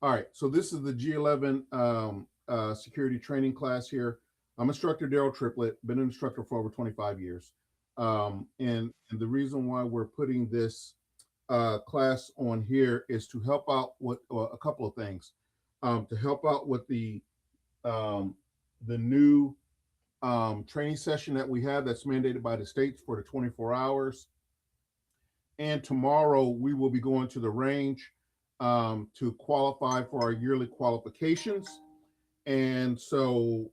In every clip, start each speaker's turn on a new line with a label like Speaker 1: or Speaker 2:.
Speaker 1: All right, so this is the G11 security training class here. I'm Instructor Daryll Triplett, been an instructor for over 25 years. And the reason why we're putting this class on here is to help out with a couple of things. To help out with um, the new training session that we have that's mandated by the states for the 24 hours. And tomorrow we will be going to the range to qualify for our yearly qualifications. And so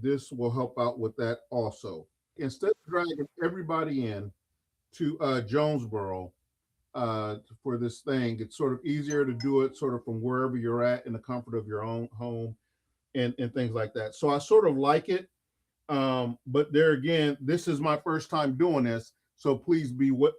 Speaker 1: this will help out with that also. Instead of dragging everybody in to Jonesboro for this thing, it's sort of easier to do it sort of from wherever you're at in the comfort of your own home and things like that. So I sort of like it. But there again, this is my first time doing this. So please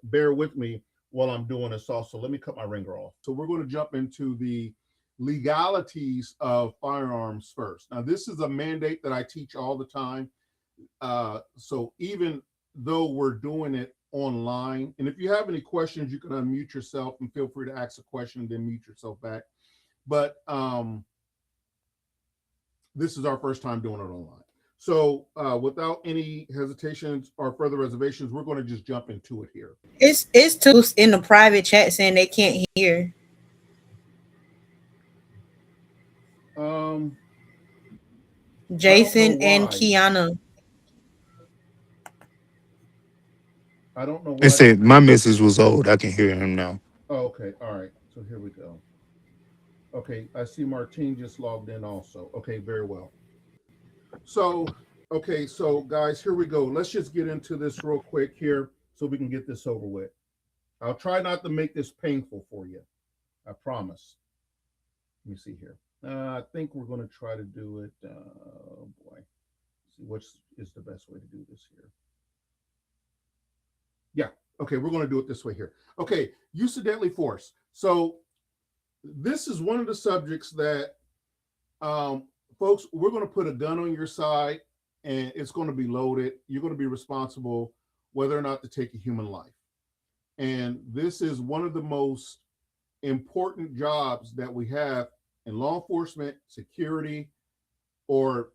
Speaker 1: bear with me while I'm doing this also. Let me cut my ringer off. So we're going to jump into the legalities of firearms first. Now, this is a mandate that I teach all the time. So even though we're doing it online, and if you have any questions, you can unmute yourself and feel free to ask a question and then mute yourself back. But this is our first time doing it online. So without any hesitations or further reservations, we're going to just jump into it here.
Speaker 2: It's two in the private chat saying they can't hear.
Speaker 1: Um, I don't know
Speaker 2: Jason and
Speaker 1: why.
Speaker 2: Kiana.
Speaker 1: I don't know
Speaker 3: It
Speaker 1: why.
Speaker 3: said my message was old. I can hear him now.
Speaker 1: Oh, okay. All right. So here we go. Okay. I see Martine just logged in also. Okay. Very well. So, okay. So, guys, here we go. Let's just get into this real quick here so we can get this over with. I'll try not to make this painful for you. I promise. Let me see here. I think we're going to try to do it. Oh boy. See what is the best way to do this here. Yeah. Okay. We're going to do it this way here. Okay. Use of deadly force. So this is one of the subjects that, folks, we're going to put a gun on your side and it's going to be loaded. You're going to be responsible whether or not to take a human life. And this is one of the most important jobs that we have in law enforcement, security, or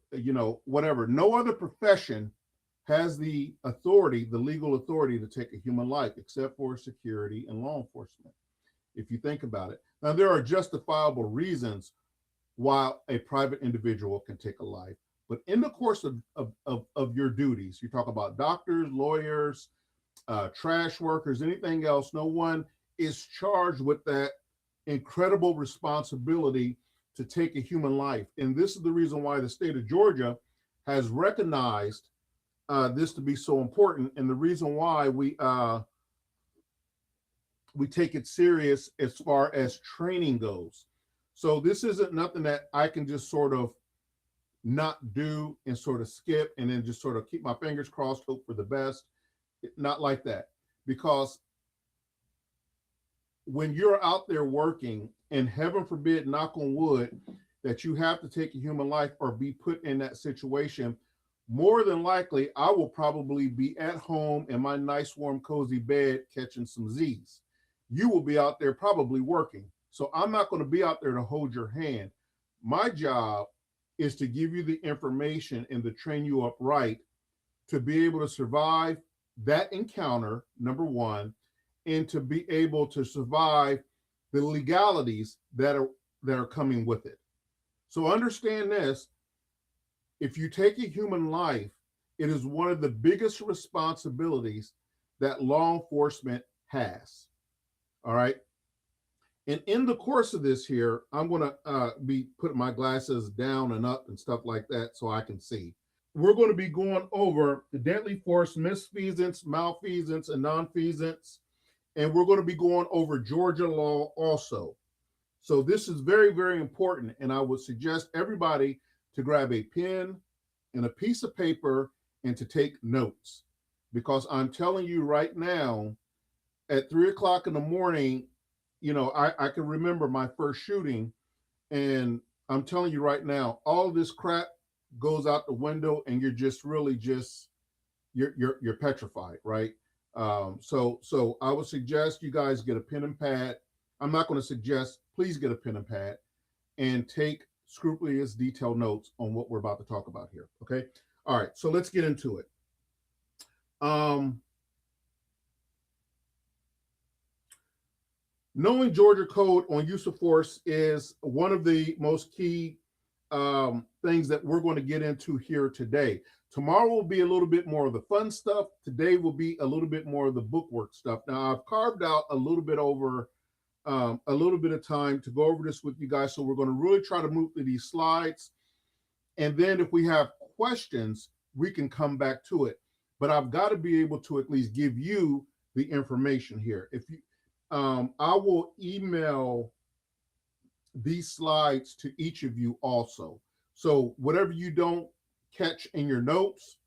Speaker 1: whatever. No other profession has the authority, the legal authority to take a human life, except for security and law enforcement. If you think about it, now there are justifiable reasons why a private individual can take a life, but in the course of your duties, you talk about doctors, lawyers, trash workers, anything else. No one is charged with that incredible responsibility to take a human life. And this is the reason why the state of Georgia has recognized this to be so important, and the reason why we take it serious as far as training goes. So this isn't nothing that I can just sort of not do and sort of skip and then just sort of keep my fingers crossed, hope for the best. Not like that, because when you're out there working, and heaven forbid, knock on wood, that you have to take a human life or be put in that situation, more than likely, I will probably be at home in my nice, warm, cozy bed catching some Z's. You will be out there probably working. So I'm not going to be out there to hold your hand. My job is to give you the information and to train you up right to be able to survive that encounter, number one, and to be able to survive the legalities that are coming with it. So understand this: if you take a human life, it is one of the biggest responsibilities that law enforcement has. All right. And in the course of this here, I'm going to be putting my glasses down and up and stuff like that so I can see. We're going to be going over the deadly force misfeasance, malfeasance, and nonfeasance. And we're going to be going over Georgia law also. So this is very, very important. And I would suggest everybody to grab a pen and a piece of paper and to take notes. Because I'm telling you right now, at 3 o'clock in the morning, I can remember my first shooting. And I'm telling you right now, all this crap goes out the window and you're just really just you're petrified, right? So I would suggest you guys get a pen and pad. I'm not going to suggest, please get a pen and pad and take scrupulous detailed notes on what we're about to talk about here. Okay. All right. So let's get into it. Knowing Georgia code on use of force is one of the most key things that we're going to get into here today. Tomorrow will be a little bit more of the fun stuff. Today will be a little bit more of the bookwork stuff. Now, I've carved out a little bit of time to go over this with you guys. So we're going to really try to move through these slides. And then if we have questions, we can come back to it. But I've got to be able to at least give you the information here. If you, I will email these slides to each of you also. So whatever you don't catch in your notes,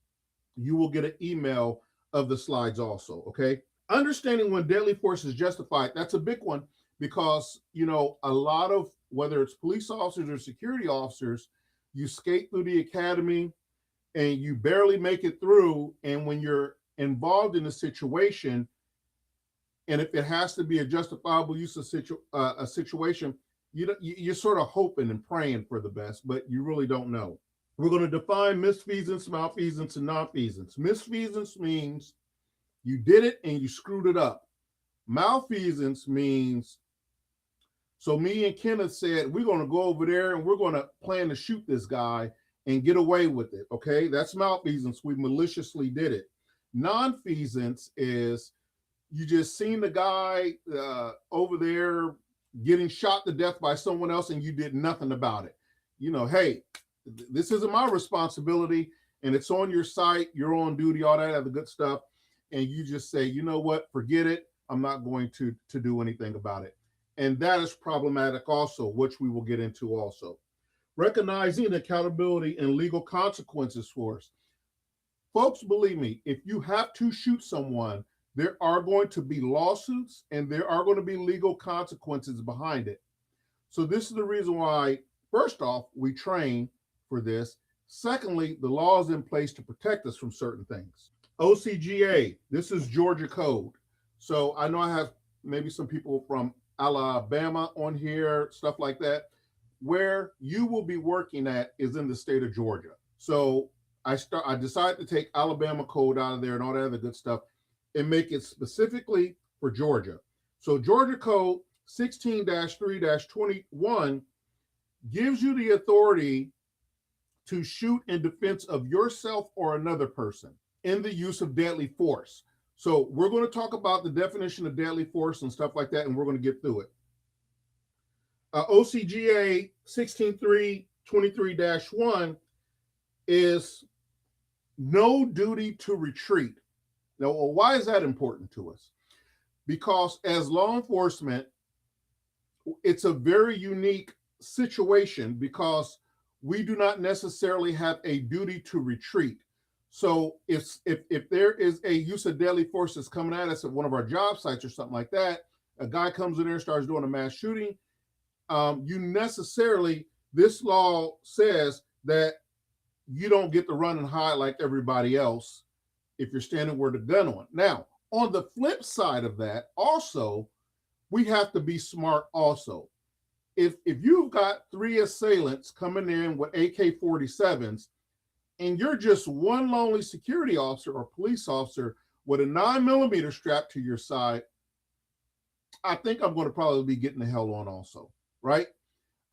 Speaker 1: you will get an email of the slides also, okay? Understanding when deadly force is justified, that's a big one because, you know, a lot of, whether it's police officers or security officers, you skate through the academy and you barely make it through. And when you're involved in a situation, and if it has to be a justifiable use of a situation, you're sort of hoping and praying for the best, but you really don't know. We're going to define misfeasance, malfeasance, and nonfeasance. Misfeasance means you did it and you screwed it up. Malfeasance means, so me and Kenneth said, we're going to go over there and we're going to plan to shoot this guy and get away with it, okay? That's malfeasance. We maliciously did it. Nonfeasance is you just seen the guy over there getting shot to death by someone else and you did nothing about it. You know, hey, this isn't my responsibility and it's on your site, you're on duty, all that other good stuff. And you just say, you know what, forget it. I'm not going to do anything about it. And that is problematic also, which we will get into also. Recognizing accountability and legal consequences for us. Folks, believe me, if you have to shoot someone, there are going to be lawsuits and there are going to be legal consequences behind it. So this is the reason why, first off, we train for this. Secondly, the law is in place to protect us from certain things. OCGA, this is Georgia code. So I know I have maybe some people from Alabama on here, stuff like that. Where you will be working at is in the state of Georgia. So I decided to take Alabama code out of there and all that other good stuff and make it specifically for Georgia. So Georgia code 16-3-21 gives you the authority to shoot in defense of yourself or another person in the use of deadly force. So we're going to talk about the definition of deadly force and stuff like that, and we're going to get through it. OCGA 16-3-23-1 is no duty to retreat. Now, why is that important to us? Because as law enforcement, it's a very unique situation because we do not necessarily have a duty to retreat. So if there is a use of deadly force that's coming at us at one of our job sites or something like that, a guy comes in there and starts doing a mass shooting, you necessarily, this law says that you don't get to run and hide like everybody else if you're standing where the gun on. Now, on the flip side of that, also, we have to be smart also. If you've got 3 assailants coming in with AK-47s and you're just one lonely security officer or police officer with a 9mm strap to your side, I think I'm going to probably be getting the hell on also, right?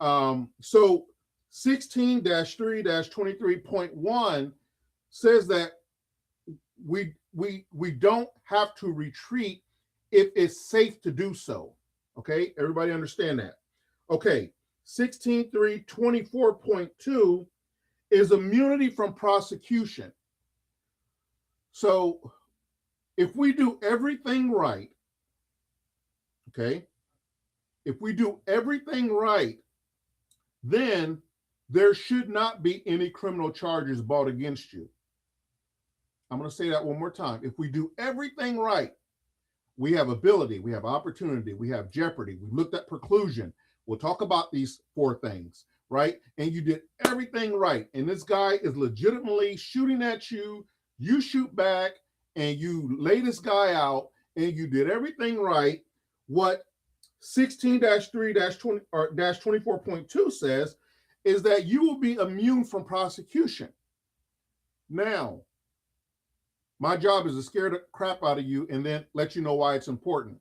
Speaker 1: So 16-3-23.1 says that we don't have to retreat if it's safe to do so. Okay, everybody understand that? Okay, 16-3-24.2 is immunity from prosecution. So if we do everything right, okay, if we do everything right, then there should not be any criminal charges brought against you. I'm going to say that one more time. If we do everything right, we have ability, we have opportunity, we have jeopardy. We looked at preclusion. We'll talk about these 4 things, right? And you did everything right. And this guy is legitimately shooting at you. You shoot back and you lay this guy out and you did everything right. What 16-3-20 or -24.2 says is that you will be immune from prosecution. Now, my job is to scare the crap out of you and then let you know why it's important.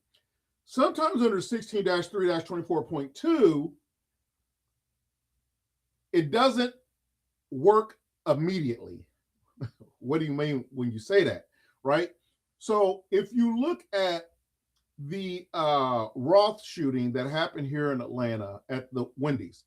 Speaker 1: Sometimes under 16-3-24.2, it doesn't work immediately. What do you mean when you say that, right? So if you look at the Roth shooting that happened here in Atlanta at the Wendy's,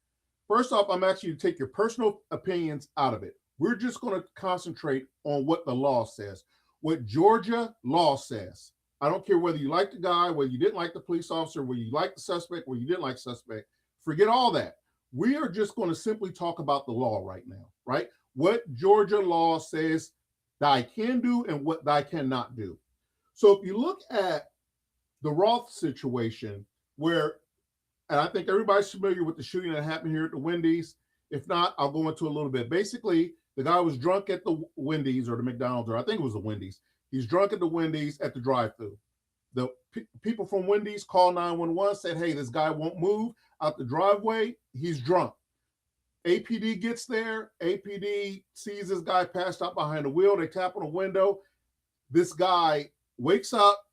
Speaker 1: first off, I'm asking you to take your personal opinions out of it. We're just going to concentrate on what the law says, what Georgia law says. I don't care whether you like the guy, whether you didn't like the police officer, whether you like the suspect, whether you didn't like the suspect. Forget all that. We are just going to simply talk about the law right now, right? What Georgia law says thy can do and what thy cannot do. So if you look at the Roth situation where, and I think everybody's familiar with the shooting that happened here at the Wendy's. If not, I'll go into a little bit. Basically, the guy was drunk at the Wendy's or the McDonald's, or I think it was the Wendy's. He's drunk at the Wendy's at the drive-thru. The people from Wendy's called 911, said, hey, this guy won't move out the driveway. He's drunk. APD gets there. APD sees this guy passed out behind the wheel. They tap on the window. This guy wakes up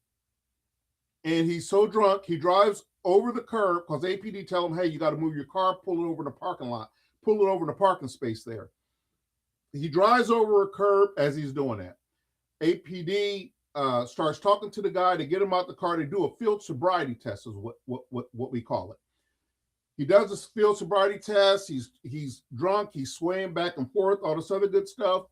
Speaker 1: and he's so drunk, he drives over the curb because APD tell him, hey, you got to move your car, pull it over in the parking lot, pull it over in the parking space there. He drives over a curb as he's doing that. APD starts talking to the guy to get him out the car. They do a field sobriety test is what we call it. He does this field sobriety test. He's drunk. He's swaying back and forth, all this other good stuff.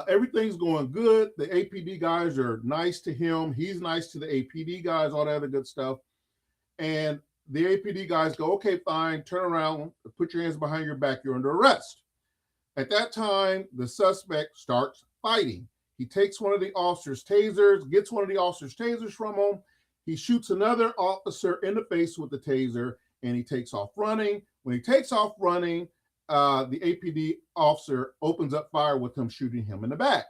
Speaker 1: Everything's going good. The APD guys are nice to him. He's nice to the APD guys, all that other good stuff. And the APD guys go, okay, fine, turn around, put your hands behind your back. You're under arrest. At that time, the suspect starts fighting. He takes one of the officer's tasers, gets one of the officer's tasers from him. He shoots another officer in the face with the taser, and he takes off running. When he takes off running, the APD officer opens up fire with him, shooting him in the back.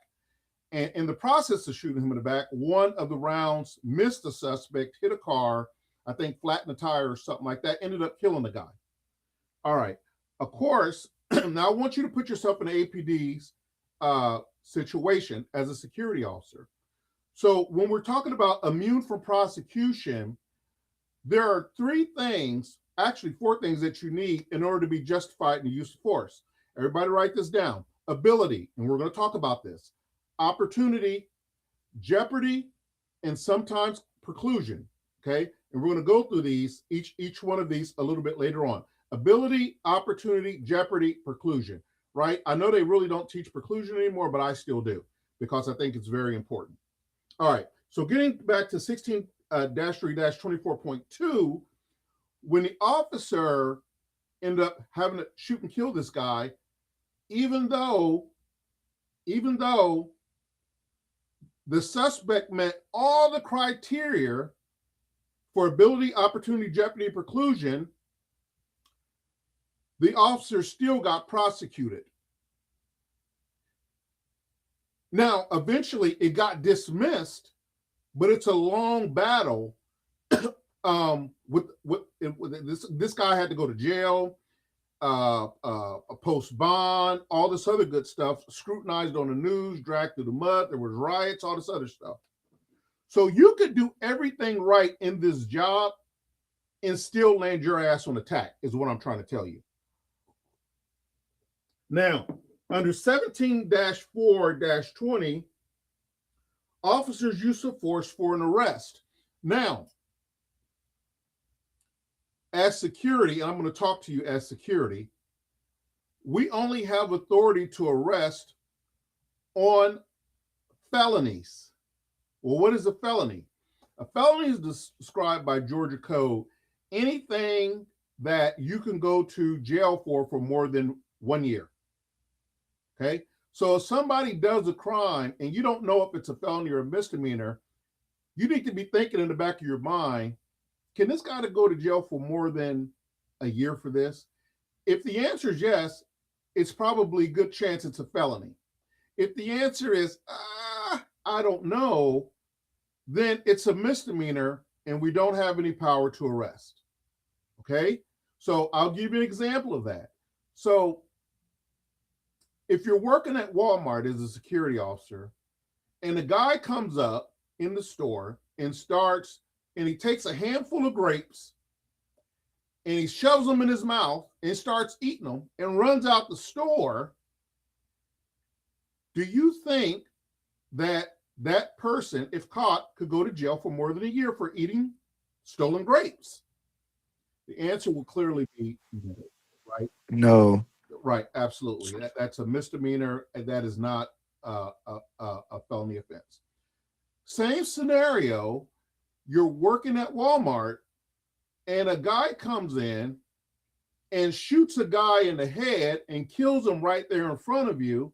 Speaker 1: And in the process of shooting him in the back, one of the rounds missed the suspect, hit a car, I think flattened a tire or something like that, ended up killing the guy. All right. Of course, now I want you to put yourself in the APD's situation as a security officer. So when we're talking about immune from prosecution, there are actually four things that you need in order to be justified in the use of force. Everybody write this down. Ability, and we're going to talk about this. Opportunity, jeopardy, and sometimes preclusion, okay? And we're going to go through these, each one of these a little bit later on. Ability, opportunity, jeopardy, preclusion, right? I know they really don't teach preclusion anymore, but I still do because I think it's very important. All right, so getting back to 16-3-24.2, when the officer ended up having to shoot and kill this guy, even though the suspect met all the criteria for ability, opportunity, jeopardy, preclusion, the officer still got prosecuted. Now, eventually it got dismissed, but it's a long battle. This guy had to go to jail, post bond, all this other good stuff, scrutinized on the news, dragged through the mud. There was riots, all this other stuff. So you could do everything right in this job and still land your ass on attack, is what I'm trying to tell you. Now, under 17-4-20, officers' use of force for an arrest. Now, as security, and I'm going to talk to you as security, we only have authority to arrest on felonies. Well, what is a felony? A felony is described by Georgia Code anything that you can go to jail for more than 1 year. Okay, so if somebody does a crime and you don't know if it's a felony or a misdemeanor, you need to be thinking in the back of your mind, can this guy go to jail for more than a year for this? If the answer is yes, it's probably a good chance it's a felony. If the answer is, I don't know, then it's a misdemeanor and we don't have any power to arrest. Okay? So I'll give you an example of that. So if you're working at Walmart as a security officer, and the guy comes up in the store and he takes a handful of grapes and he shoves them in his mouth and starts eating them and runs out the store, do you think that that person, if caught, could go to jail for more than a year for eating stolen grapes? The answer will clearly be no, right?
Speaker 3: No.
Speaker 1: Right, absolutely. That's a misdemeanor, and that is not a felony offense. Same scenario, you're working at Walmart, and a guy comes in and shoots a guy in the head and kills him right there in front of you.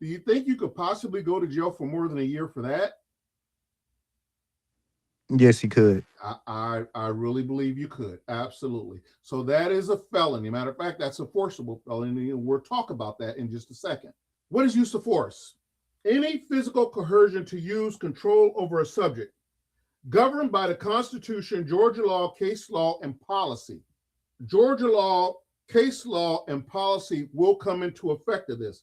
Speaker 1: Do you think you could possibly go to jail for more than a year for that?
Speaker 3: Yes, he could.
Speaker 1: I really believe you could. Absolutely. So that is a felony. Matter of fact, that's a forcible felony, and we'll talk about that in just a second. What is use of force? Any physical coercion to use control over a subject, governed by the Constitution, Georgia law, case law, and policy. Georgia law, case law, and policy will come into effect of this.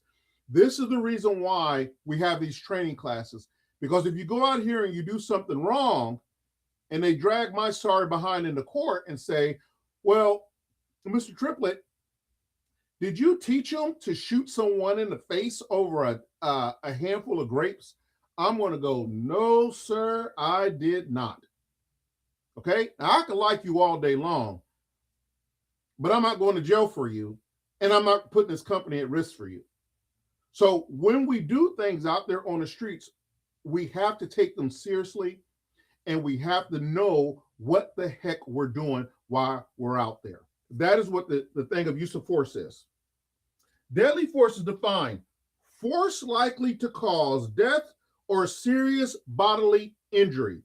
Speaker 1: This is the reason why we have these training classes, because if you go out here and you do something wrong, and they drag my sorry behind in the court and say, well, Mr. Triplett, did you teach him to shoot someone in the face over a handful of grapes? I'm going to go, no, sir, I did not. Okay? Now, I could like you all day long, but I'm not going to jail for you, and I'm not putting this company at risk for you. So when we do things out there on the streets, we have to take them seriously, and we have to know what the heck we're doing while we're out there. That is what the thing of use of force is. Deadly force is defined: force likely to cause death or serious bodily injury.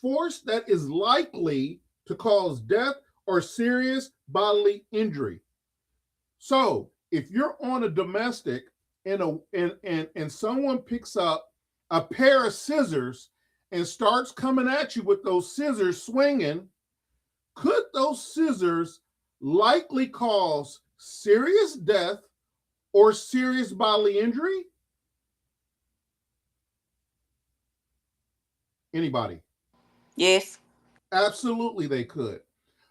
Speaker 1: Force that is likely to cause death or serious bodily injury. So if you're on a domestic and someone picks up a pair of scissors and starts coming at you with those scissors swinging, could those scissors likely cause serious death or serious bodily injury? Anybody?
Speaker 4: Yes.
Speaker 1: Absolutely, they could.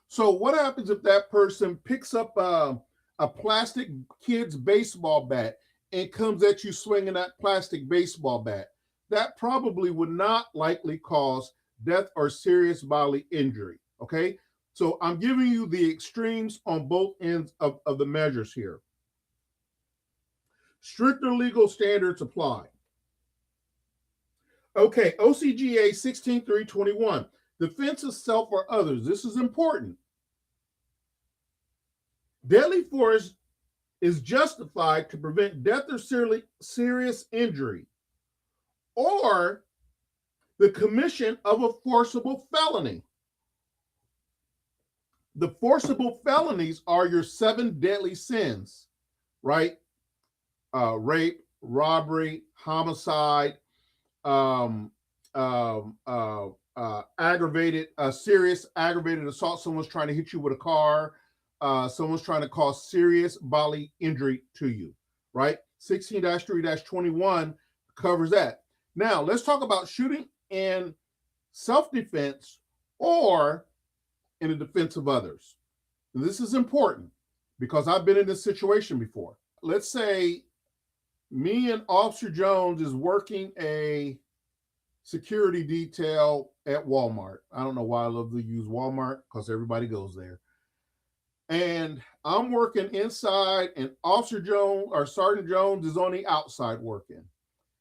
Speaker 1: So what happens if that person picks up a plastic kid's baseball bat and comes at you swinging that plastic baseball bat? That probably would not likely cause death or serious bodily injury, okay? So I'm giving you the extremes on both ends of the measures here. Stricter legal standards apply. Okay, OCGA 16-321, defense of self or others. This is important. Deadly force is justified to prevent death or serious injury, or the commission of a forcible felony. The forcible felonies are your 7 deadly sins, right? Rape, robbery, homicide, serious aggravated assault. Someone's trying to hit you with a car. Someone's trying to cause serious bodily injury to you, right? 16-3-21 covers that. Now, let's talk about shooting in self-defense or in the defense of others. And this is important because I've been in this situation before. Let's say me and Officer Jones is working a security detail at Walmart. I don't know why I love to use Walmart, because everybody goes there. And I'm working inside, and Officer Jones or Sergeant Jones is on the outside working.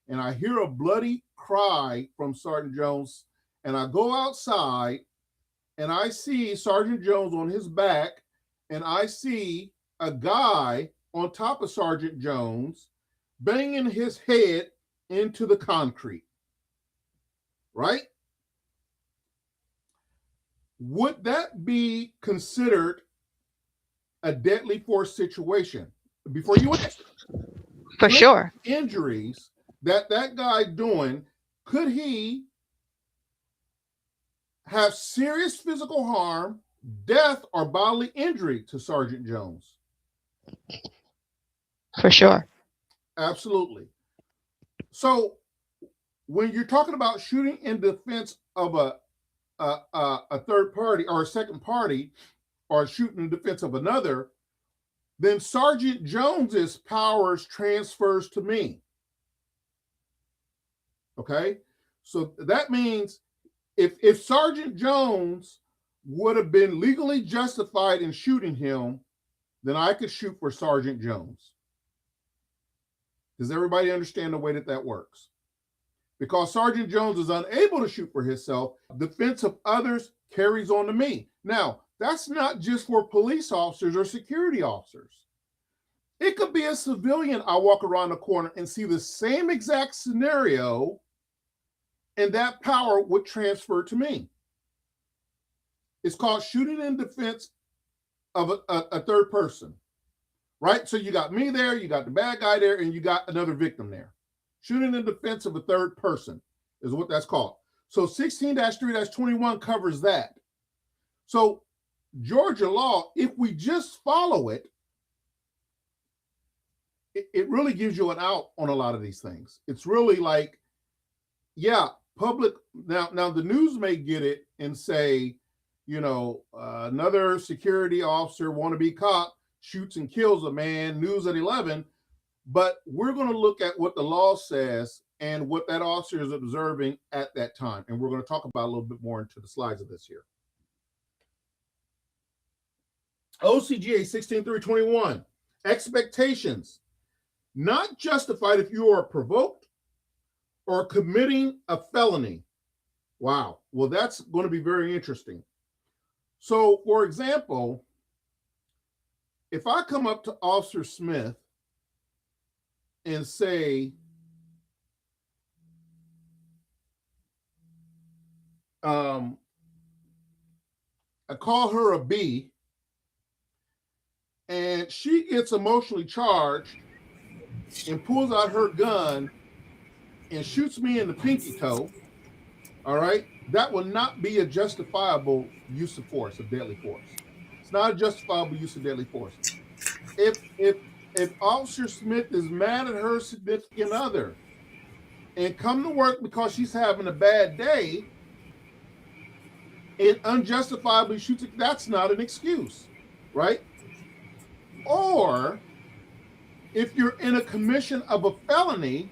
Speaker 1: And I hear a bloody cry from Sergeant Jones, and I go outside and I see Sergeant Jones on his back, and I see a guy on top of Sergeant Jones banging his head into the concrete, right? Would that be considered a deadly force situation? Before you answer,
Speaker 5: For sure.
Speaker 1: injuries that guy doing, could he have serious physical harm, death, or bodily injury to Sergeant Jones?
Speaker 5: For sure.
Speaker 1: Absolutely. So when you're talking about shooting in defense of a third party or a second party, or shooting in defense of another, then Sergeant Jones's powers transfers to me. Okay, so that means if Sergeant Jones would have been legally justified in shooting him, then I could shoot for Sergeant Jones. Does everybody understand the way that works? Because Sergeant Jones is unable to shoot for himself, defense of others carries on to me. Now, that's not just for police officers or security officers. It could be a civilian. I walk around the corner and see the same exact scenario, and that power would transfer to me. It's called shooting in defense of a third person, right? So you got me there, you got the bad guy there, and you got another victim there. Shooting in defense of a third person is what that's called. So 16-3-21 covers that. So Georgia law, if we just follow it, it really gives you an out on a lot of these things. It's really like, yeah, public. Now the news may get it and say, another security officer, wannabe cop, shoots and kills a man, news at 11. But we're going to look at what the law says and what that officer is observing at that time. And we're going to talk about a little bit more into the slides of this here. OCGA 16-3-21, expectations. Not justified if you are provoked or committing a felony. Wow. Well, that's going to be very interesting. So, for example, if I come up to Officer Smith and say, I call her a B, and she gets emotionally charged and pulls out her gun and shoots me in the pinky toe, all right, that will not be a justifiable use of force, of deadly force. It's not a justifiable use of deadly force. If Officer Smith is mad at her significant other and come to work because she's having a bad day and unjustifiably shoots it, that's not an excuse, right? Or if you're in a commission of a felony,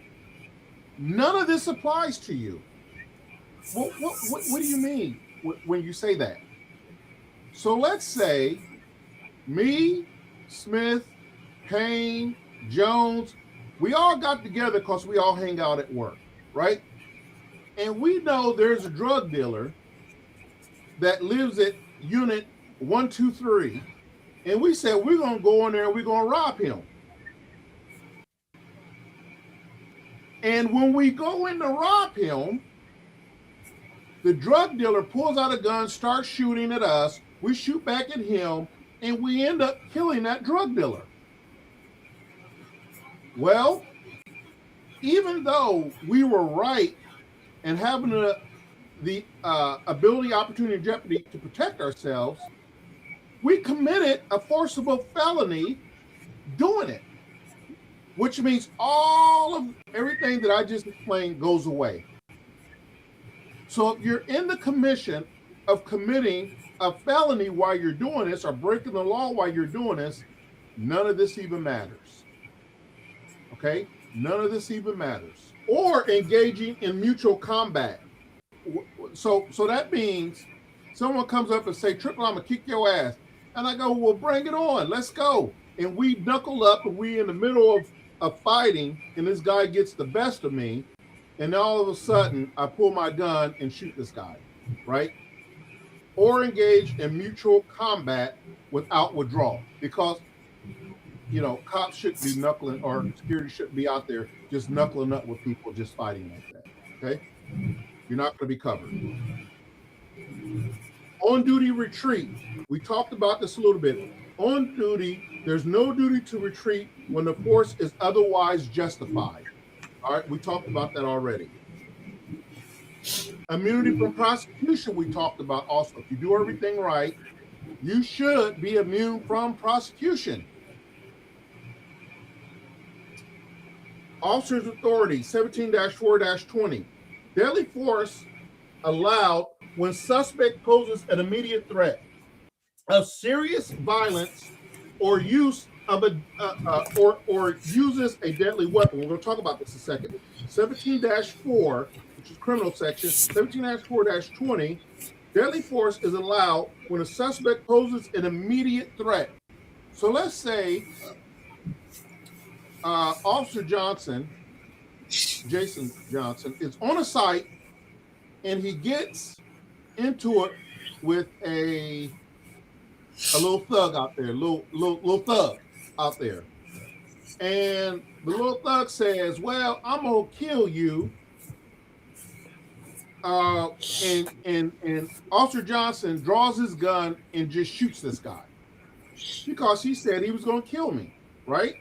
Speaker 1: none of this applies to you. What do you mean when you say that? So let's say me, Smith, Payne, Jones, we all got together because we all hang out at work, right? And we know there's a drug dealer that lives at unit 123, and we said we're going to go in there and we're going to rob him. And when we go in to rob him, the drug dealer pulls out a gun, starts shooting at us, we shoot back at him, and we end up killing that drug dealer. Well, even though we were right and having the ability, opportunity, and jeopardy to protect ourselves, we committed a forcible felony doing it, which means all of everything that I just explained goes away. So if you're in the commission of committing a felony while you're doing this, or breaking the law while you're doing this, none of this even matters. Okay? None of this even matters. Or engaging in mutual combat. So that means someone comes up and say, Triplett, I'm gonna kick your ass. And I go, well, bring it on, let's go. And we knuckle up and we in the middle of fighting, and this guy gets the best of me. And all of a sudden, I pull my gun and shoot this guy, right? Or engage in mutual combat without withdrawal. Because, cops shouldn't be knuckling, or security shouldn't be out there just knuckling up with people just fighting like that, okay? You're not going to be covered. On duty retreat. We talked about this a little bit. On duty, there's no duty to retreat when the force is otherwise justified. All right, we talked about that already. Immunity from prosecution, we talked about also. If you do everything right, you should be immune from prosecution. Officer's authority, 17-4-20. Deadly force allowed when suspect poses an immediate threat of serious violence or use of a or uses a deadly weapon. We're going to talk about this in a second. 17-4, which is criminal section, 17-4-20. Deadly force is allowed when a suspect poses an immediate threat. So let's say Officer Johnson, Jason Johnson, is on a site and he gets into it with a little thug out there, little thug out there. And the little thug says, well, I'm gonna kill you. And Officer Johnson draws his gun and just shoots this guy because he said he was gonna kill me, right?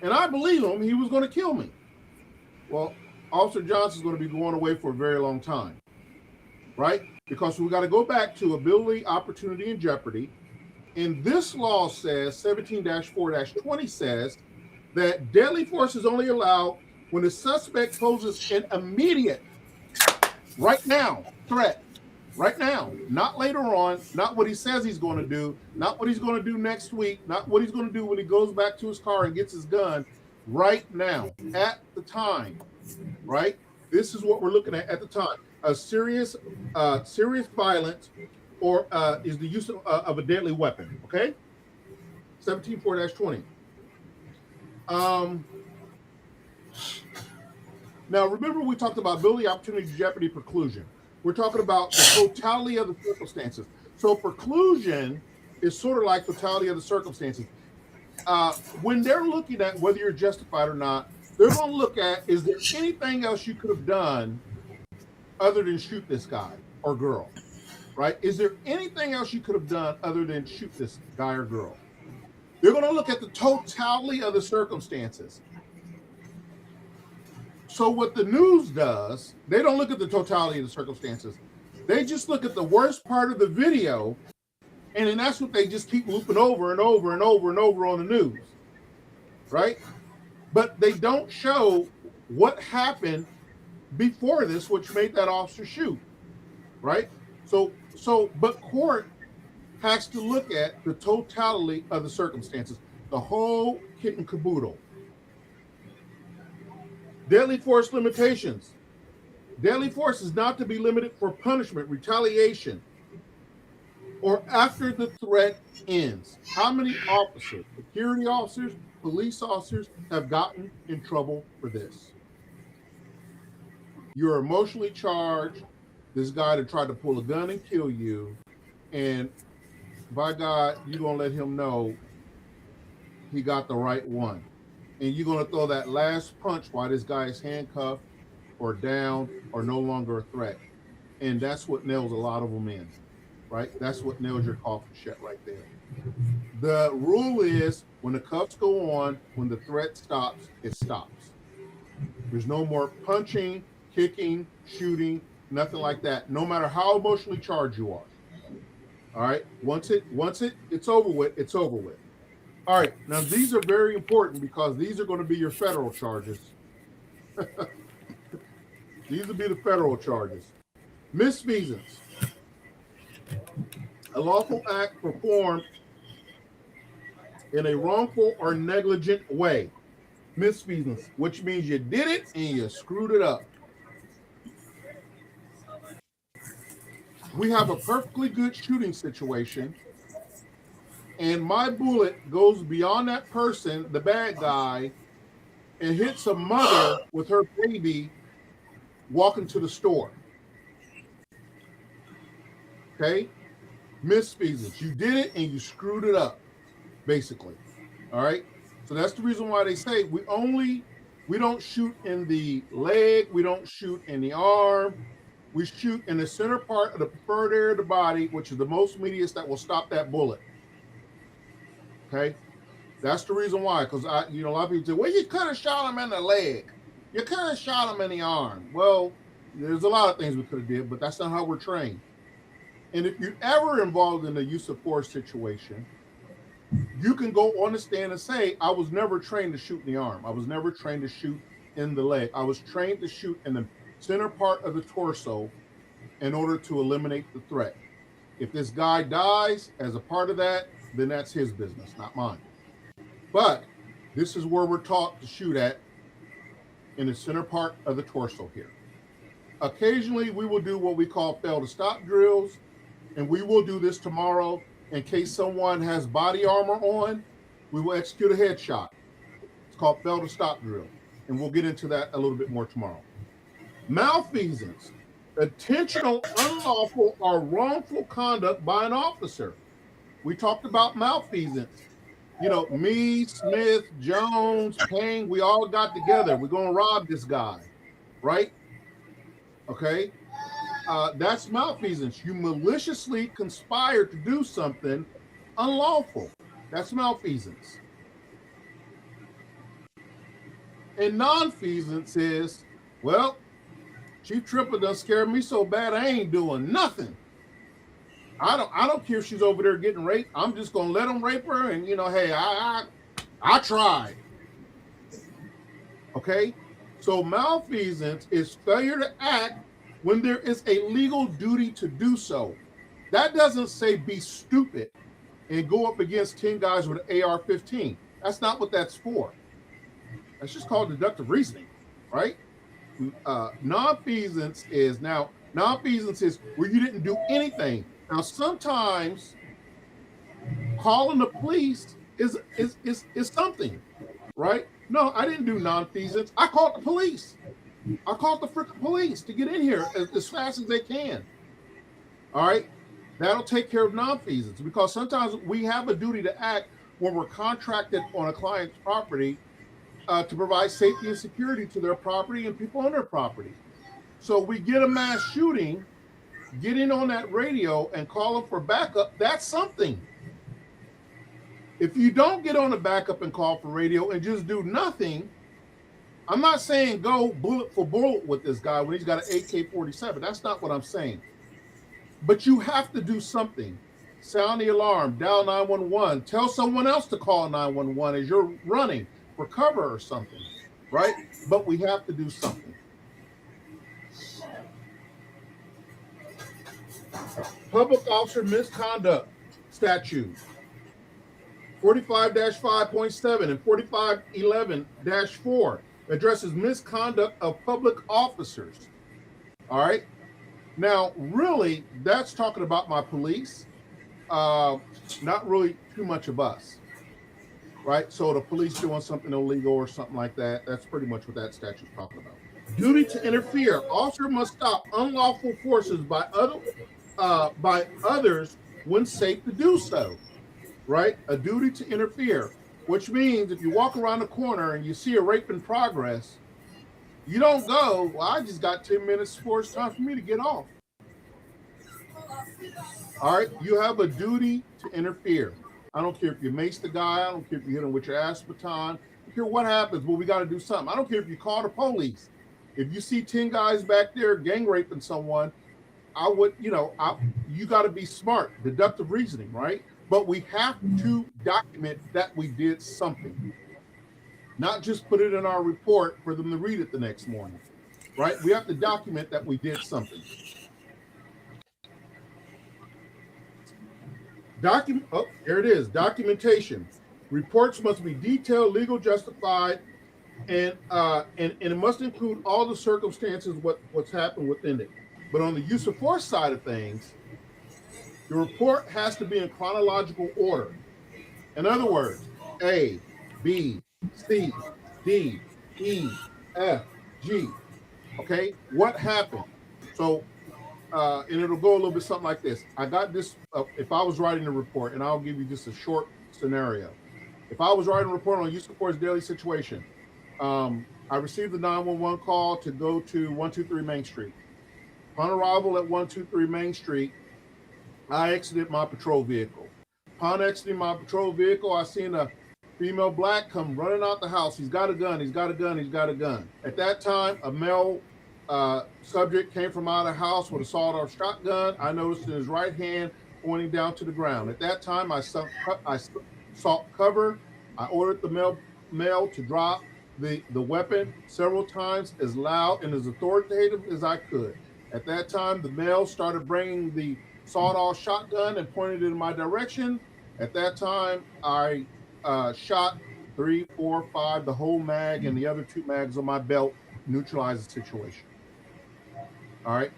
Speaker 1: And I believe him, he was gonna kill me. Well, Officer Johnson's gonna be going away for a very long time, right? Because we got to go back to ability, opportunity, and jeopardy. And this law says, 17-4-20 says that deadly force is only allowed when the suspect poses an immediate, right now, threat. Right now, not later on, not what he says he's going to do, not what he's going to do next week, not what he's going to do when he goes back to his car and gets his gun. Right now, at the time, right? This is what we're looking at the time. A serious violence or is the use of a deadly weapon, okay? 17-4-20. Now, remember we talked about ability, opportunity, jeopardy, preclusion. We're talking about the totality of the circumstances. So preclusion is sort of like totality of the circumstances. When they're looking at whether you're justified or not, they're going to look at, is there anything else you could have done other than shoot this guy or girl, right? Is there anything else you could have done other than shoot this guy or girl? They're going to look at the totality of the circumstances. So what the news does, they don't look at the totality of the circumstances. They just look at the worst part of the video, and then that's what they just keep looping over and over and over and over on the news, right? But they don't show what happened before this, which made that officer shoot, right? But court has to look at the totality of the circumstances, the whole kit and caboodle. Deadly force limitations. Deadly force is not to be limited for punishment, retaliation, or after the threat ends. How many officers, security officers, police officers have gotten in trouble for this? You're emotionally charged. This guy that tried to pull a gun and kill you, and by God, you're going to let him know he got the right one. And you're going to throw that last punch while this guy is handcuffed or down or no longer a threat. And that's what nails a lot of them in, right? That's what nails your coffin shut right there. The rule is when the cuffs go on, when the threat stops, it stops. There's no more punching, kicking, shooting, nothing like that, no matter how emotionally charged you are. All right. Once it's over with, it's over with. All right. Now these are very important because these are going to be your federal charges. These will be the federal charges. Misfeasance. A lawful act performed in a wrongful or negligent way. Misfeasance, which means you did it and you screwed it up. We have a perfectly good shooting situation, and my bullet goes beyond that person, the bad guy, and hits a mother with her baby walking to the store. Okay? Misfeasance. You did it and you screwed it up, basically. All right? So that's the reason why they say we don't shoot in the leg, we don't shoot in the arm. We shoot in the center part of the preferred area of the body, which is the most medius that will stop that bullet. Okay? That's the reason why. Because a lot of people say, well, you could have shot him in the leg. You could have shot him in the arm. Well, There's a lot of things we could have did, but that's not how we're trained. And if you're ever involved in a use of force situation, you can go on the stand and say, I was never trained to shoot in the arm. I was never trained to shoot in the leg. I was trained to shoot in the center part of the torso in order to eliminate the threat. If this guy dies as a part of that, then that's his business, not mine. But this is where we're taught to shoot at, in the center part of the torso here. Occasionally, we will do what we call fail to stop drills, and we will do this tomorrow in case someone has body armor on. We will execute a headshot. It's called fail to stop drill, and we'll get into that a little bit more tomorrow. Malfeasance, intentional, unlawful, or wrongful conduct by an officer. We talked about malfeasance. You know, me, Smith, Jones, Payne, we all got together. We're going to rob this guy, right? Okay. That's malfeasance. You maliciously conspire to do something unlawful. That's malfeasance. And nonfeasance is, well, Chief Triplett done scared me so bad I ain't doing nothing. I don't care if she's over there getting raped. I'm just gonna let them rape her, and hey, I tried. Okay, so malfeasance is failure to act when there is a legal duty to do so. That doesn't say be stupid and go up against 10 guys with an AR-15. That's not what that's for. That's just called deductive reasoning, right? Nonfeasance is where you didn't do anything. Now, sometimes calling the police is something, right? No, I didn't do nonfeasance. I called the police. I called the freaking police to get in here as fast as they can. All right? That'll take care of nonfeasance, because sometimes we have a duty to act when we're contracted on a client's property to provide safety and security to their property and people on their property. So we get a mass shooting, getting on that radio and calling for backup, that's something. If you don't get on the backup and call for radio and just do nothing, I'm not saying go bullet for bullet with this guy when he's got an AK-47. That's not what I'm saying. But you have to do something. Sound the alarm, dial 911, tell someone else to call 911 as you're running for cover or something, right? But we have to do something. Public officer misconduct statute 45-5.7 and 4511-4 addresses misconduct of public officers. All right. Now, really, that's talking about my police, not really too much of us, right? So the police doing something illegal or something like that, that's pretty much what that statute's talking about. Duty to interfere. Officer must stop unlawful forces by others when safe to do so, right? A duty to interfere, which means if you walk around the corner and you see a rape in progress, you don't go, well, I just got 10 minutes before it's time for me to get off. All right, you have a duty to interfere. I don't care if you mace the guy. I don't care if you hit him with your ass baton. I don't care what happens, but we got to do something. I don't care if you call the police. If you see 10 guys back there gang raping someone, you got to be smart, deductive reasoning, right? But we have to document that we did something, not just put it in our report for them to read it the next morning, right? We have to document that we did something. There it is, documentation. Reports must be detailed, legal, justified, and it must include all the circumstances, what's happened within it. But on the use of force side of things, the report has to be in chronological order. In other words, A, B, C, D, E, F, G. Okay, what happened? So, and it'll go a little bit something like this. I got this, if I was writing a report, and I'll give you just a short scenario. If I was writing a report on use of force daily situation, I received the 911 call to go to 123 Main Street. Upon arrival at 123 Main Street, I exited my patrol vehicle. Upon exiting my patrol vehicle, I seen a female black come running out the house. He's got a gun, he's got a gun, he's got a gun. At that time, a male Subject came from out of the house with a sawed-off shotgun. I noticed in his right hand pointing down to the ground. At that time, I sought cover. I ordered the male to drop the weapon several times, as loud and as authoritative as I could. At that time, the male started bringing the sawed-off shotgun and pointed it in my direction. At that time, I shot 3, 4, 5, the whole mag and the other 2 mags on my belt, neutralize the situation. All right.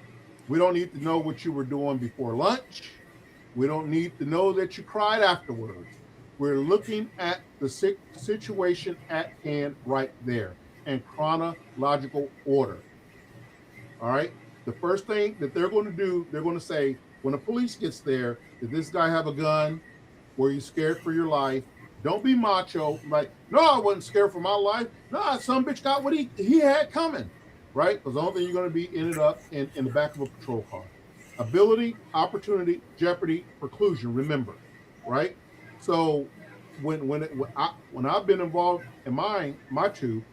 Speaker 1: We don't need to know what you were doing before lunch. We don't need to know that you cried afterwards. We're looking at the situation at hand right there in chronological order. All right. The first thing that they're going to do, they're going to say, when the police gets there, did this guy have a gun? Were you scared for your life? Don't be macho. Like, no, I wasn't scared for my life. No, some bitch got what he had coming. Right? Because the only thing you're going to be ended up in the back of a patrol car. Ability, opportunity, jeopardy, preclusion. Remember, right? So when I've been involved in my two,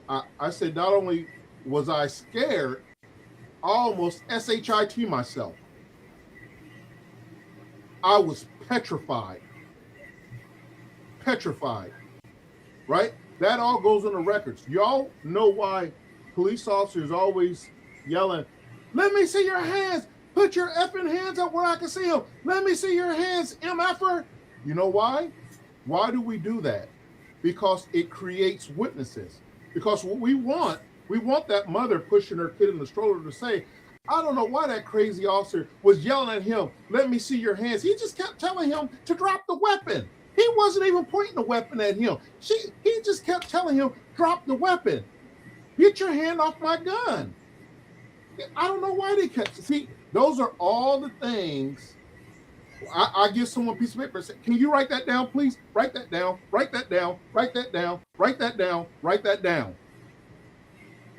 Speaker 1: I said not only was I scared, I almost shit myself. I was petrified. Right? That all goes on the records. Y'all know why police officers always yelling, "Let me see your hands. Put your effing hands up where I can see them. Let me see your hands, MFer." You know why? Why do we do that? Because it creates witnesses. Because what we want that mother pushing her kid in the stroller to say, "I don't know why that crazy officer was yelling at him. Let me see your hands." He just kept telling him to drop the weapon. He wasn't even pointing the weapon at him. He just kept telling him, "Drop the weapon. Get your hand off my gun." I don't know why they kept. See, those are all the things. I give someone a piece of paper and say, "Can you write that down, please? Write that down, write that down, write that down, write that down, write that down."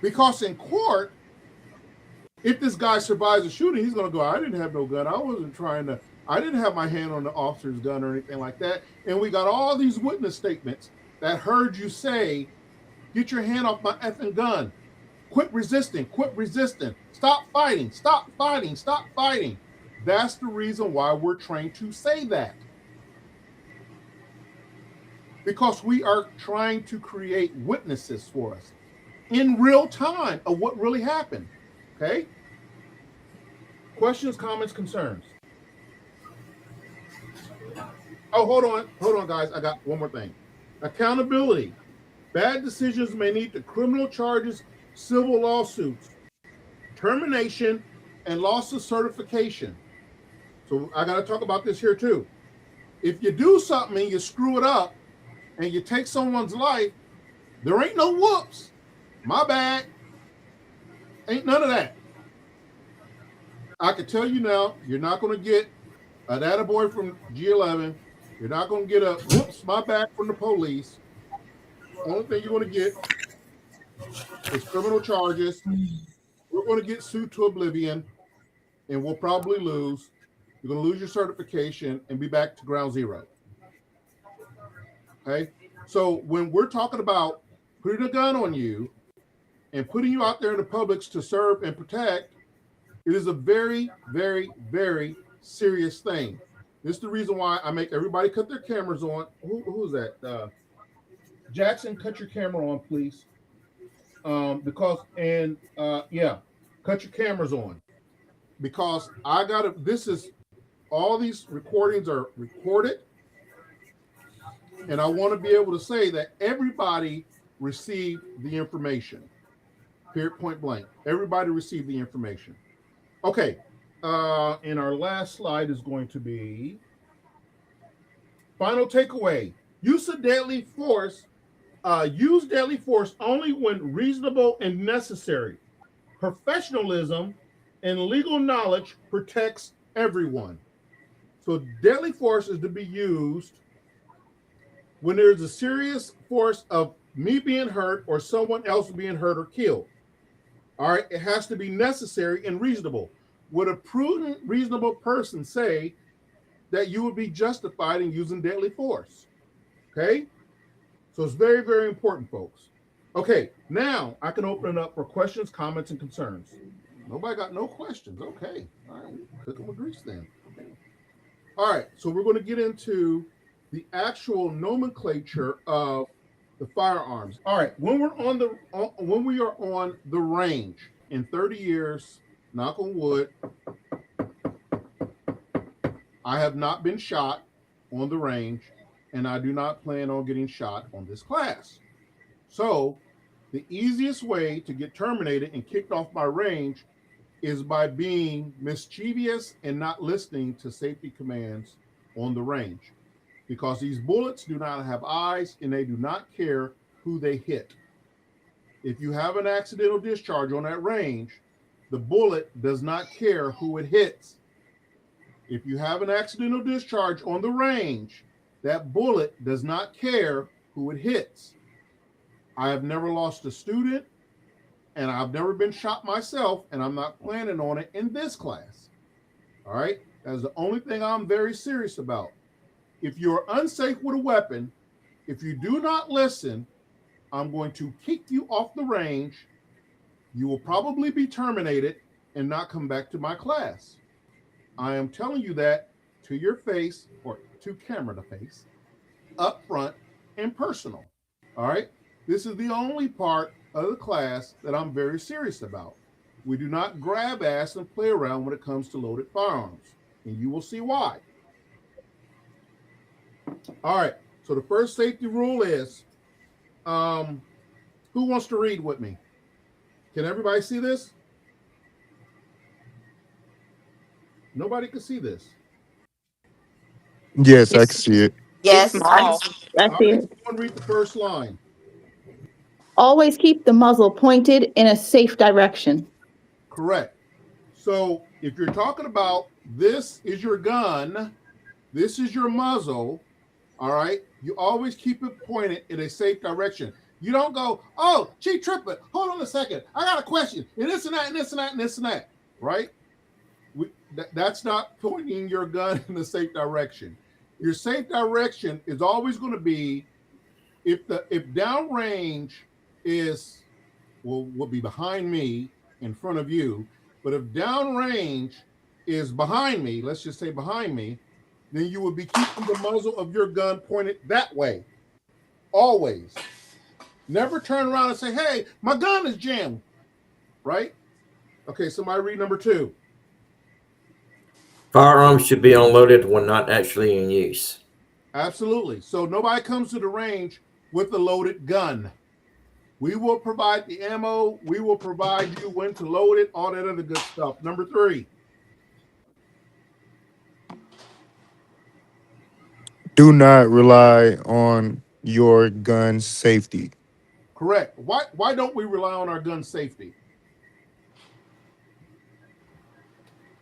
Speaker 1: Because in court, if this guy survives a shooting, he's going to go, "I didn't have no gun. I didn't have my hand on the officer's gun or anything like that." And we got all these witness statements that heard you say, "Get your hand off my effing gun. Quit resisting. Quit resisting. Stop fighting. Stop fighting. Stop fighting." That's the reason why we're trained to say that. Because we are trying to create witnesses for us in real time of what really happened. Okay? Questions, comments, concerns? Oh, hold on, guys. I got one more thing. Accountability. Bad decisions may lead to criminal charges, civil lawsuits, termination, and loss of certification. So I got to talk about this here too. If you do something and you screw it up and you take someone's life, there ain't no whoops. My bad. Ain't none of that. I can tell you now, you're not going to get an attaboy from G11. You're not going to get a whoops, my bad from the police. Only thing you're going to get is criminal charges. We're going to get sued to oblivion, and we'll probably lose. You're going to lose your certification and be back to ground zero. Okay? So when we're talking about putting a gun on you and putting you out there in the public to serve and protect, it is a very, very, very serious thing. This is the reason why I make everybody cut their cameras on. Who's that? Jackson, cut your camera on, please. Cut your cameras on. Because all these recordings are recorded. And I want to be able to say that everybody received the information. Period, point blank. Everybody received the information. Okay. And our last slide is going to be final takeaway. Use deadly force only when reasonable and necessary. Professionalism and legal knowledge protects everyone. So deadly force is to be used when there's a serious force of me being hurt or someone else being hurt or killed. All right, it has to be necessary and reasonable. Would a prudent, reasonable person say that you would be justified in using deadly force? Okay? So it's very, very important, folks. Okay, now I can open it up for questions, comments, and concerns. Nobody got no questions. Okay. All right, cook them with grease then. All right, so we're going to get into the actual nomenclature of the firearms. All right, when we are on the range in 30 years, knock on wood, I have not been shot on the range, and I do not plan on getting shot on this class. So the easiest way to get terminated and kicked off my range is by being mischievous and not listening to safety commands on the range, because these bullets do not have eyes and they do not care who they hit. If you have an accidental discharge on that range, the bullet does not care who it hits. If you have an accidental discharge on the range, that bullet does not care who it hits. I have never lost a student, and I've never been shot myself, and I'm not planning on it in this class. All right? That's the only thing I'm very serious about. If you're unsafe with a weapon, if you do not listen, I'm going to kick you off the range. You will probably be terminated and not come back to my class. I am telling you that to your face, or to camera to face, up front and personal. All right? This is the only part of the class that I'm very serious about. We do not grab ass and play around when it comes to loaded firearms, and you will see why. All right, so the first safety rule is, who wants to read with me? Can everybody see this? Nobody can see this.
Speaker 3: Yes, I can
Speaker 5: It's
Speaker 3: see it.
Speaker 5: it's
Speaker 4: Yes, I can
Speaker 5: small.
Speaker 4: see.
Speaker 6: That's
Speaker 1: All right,
Speaker 6: it.
Speaker 1: someone read the first line.
Speaker 6: Always keep the muzzle pointed in a safe direction.
Speaker 1: Correct. So if you're talking about this is your gun, this is your muzzle, all right, you always keep it pointed in a safe direction. You don't go, oh, Chief Triplett, hold on a second. I got a question. And this and that, and this and that, and this and that, right? That's not pointing your gun in the safe direction. Your safe direction is always going to be if downrange is will be behind me, in front of you, but if downrange is behind me, let's just say behind me, then you would be keeping the muzzle of your gun pointed that way. Always. Never turn around and say, hey, my gun is jammed. Right? Okay, somebody read number 2.
Speaker 7: Firearms should be unloaded when not actually in use.
Speaker 1: Absolutely. So nobody comes to the range with a loaded gun. We will provide the ammo. We will provide you when to load it, all that other good stuff. Number 3.
Speaker 3: Do not rely on your gun's safety.
Speaker 1: Correct. Why don't we rely on our gun safety?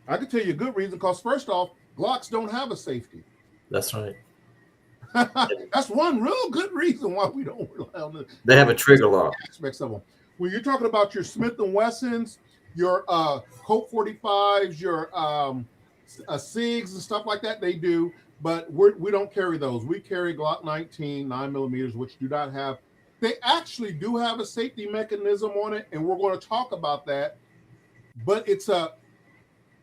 Speaker 1: I can tell you a good reason, because first off, Glocks don't have a safety.
Speaker 7: That's right.
Speaker 1: That's one real good reason why we don't rely on
Speaker 7: They have a trigger lock.
Speaker 1: aspects of them. When you're talking about your Smith & Wessons, your Colt 45s, your SIGs and stuff like that, they do, but we don't carry those. We carry Glock 19, 9mm, which do not have, they actually do have a safety mechanism on it, and we're going to talk about that, but it's a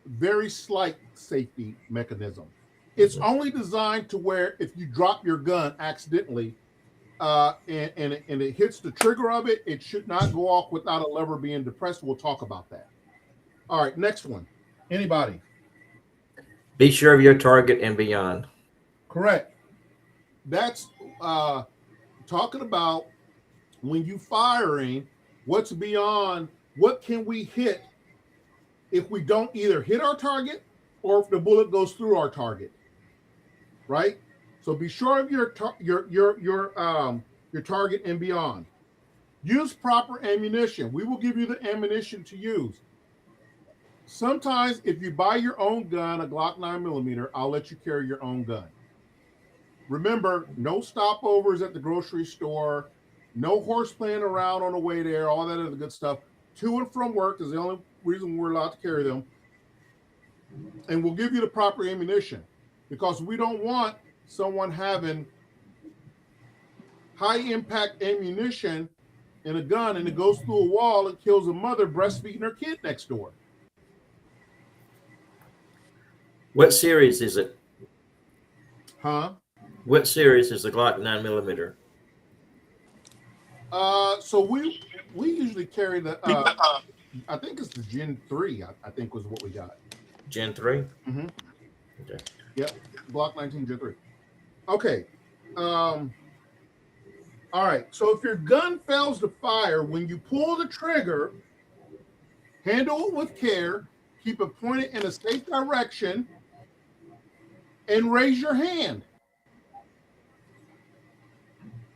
Speaker 1: very slight safety mechanism. It's only designed to where if you drop your gun accidentally and it hits the trigger of it, it should not go off without a lever being depressed. We'll talk about that. All right, next one. Anybody?
Speaker 7: Be sure of your target and beyond.
Speaker 1: Correct. That's talking about when you firing, what's beyond, what can we hit if we don't either hit our target or if the bullet goes through our target, right? So be sure of your target and beyond. Use proper ammunition. We will give you the ammunition to use. Sometimes if you buy your own gun, a Glock 9mm, I'll let you carry your own gun. Remember, no stopovers at the grocery store, no horse playing around on the way there, all that other good stuff. To and from work is the only reason we're allowed to carry them. And we'll give you the proper ammunition, because we don't want someone having high impact ammunition and a gun and it goes through a wall and kills a mother breastfeeding her kid next door.
Speaker 7: What series is it?
Speaker 1: Huh?
Speaker 7: What series is the Glock 9mm?
Speaker 1: So we usually carry the I think it's the Gen 3, I think was what we got.
Speaker 7: Gen 3?
Speaker 1: Mm-hmm.
Speaker 7: Okay.
Speaker 1: Yep. Block 19 Gen 3. Okay. All right. So if your gun fails to fire, when you pull the trigger, handle it with care, keep it pointed in a safe direction, and raise your hand.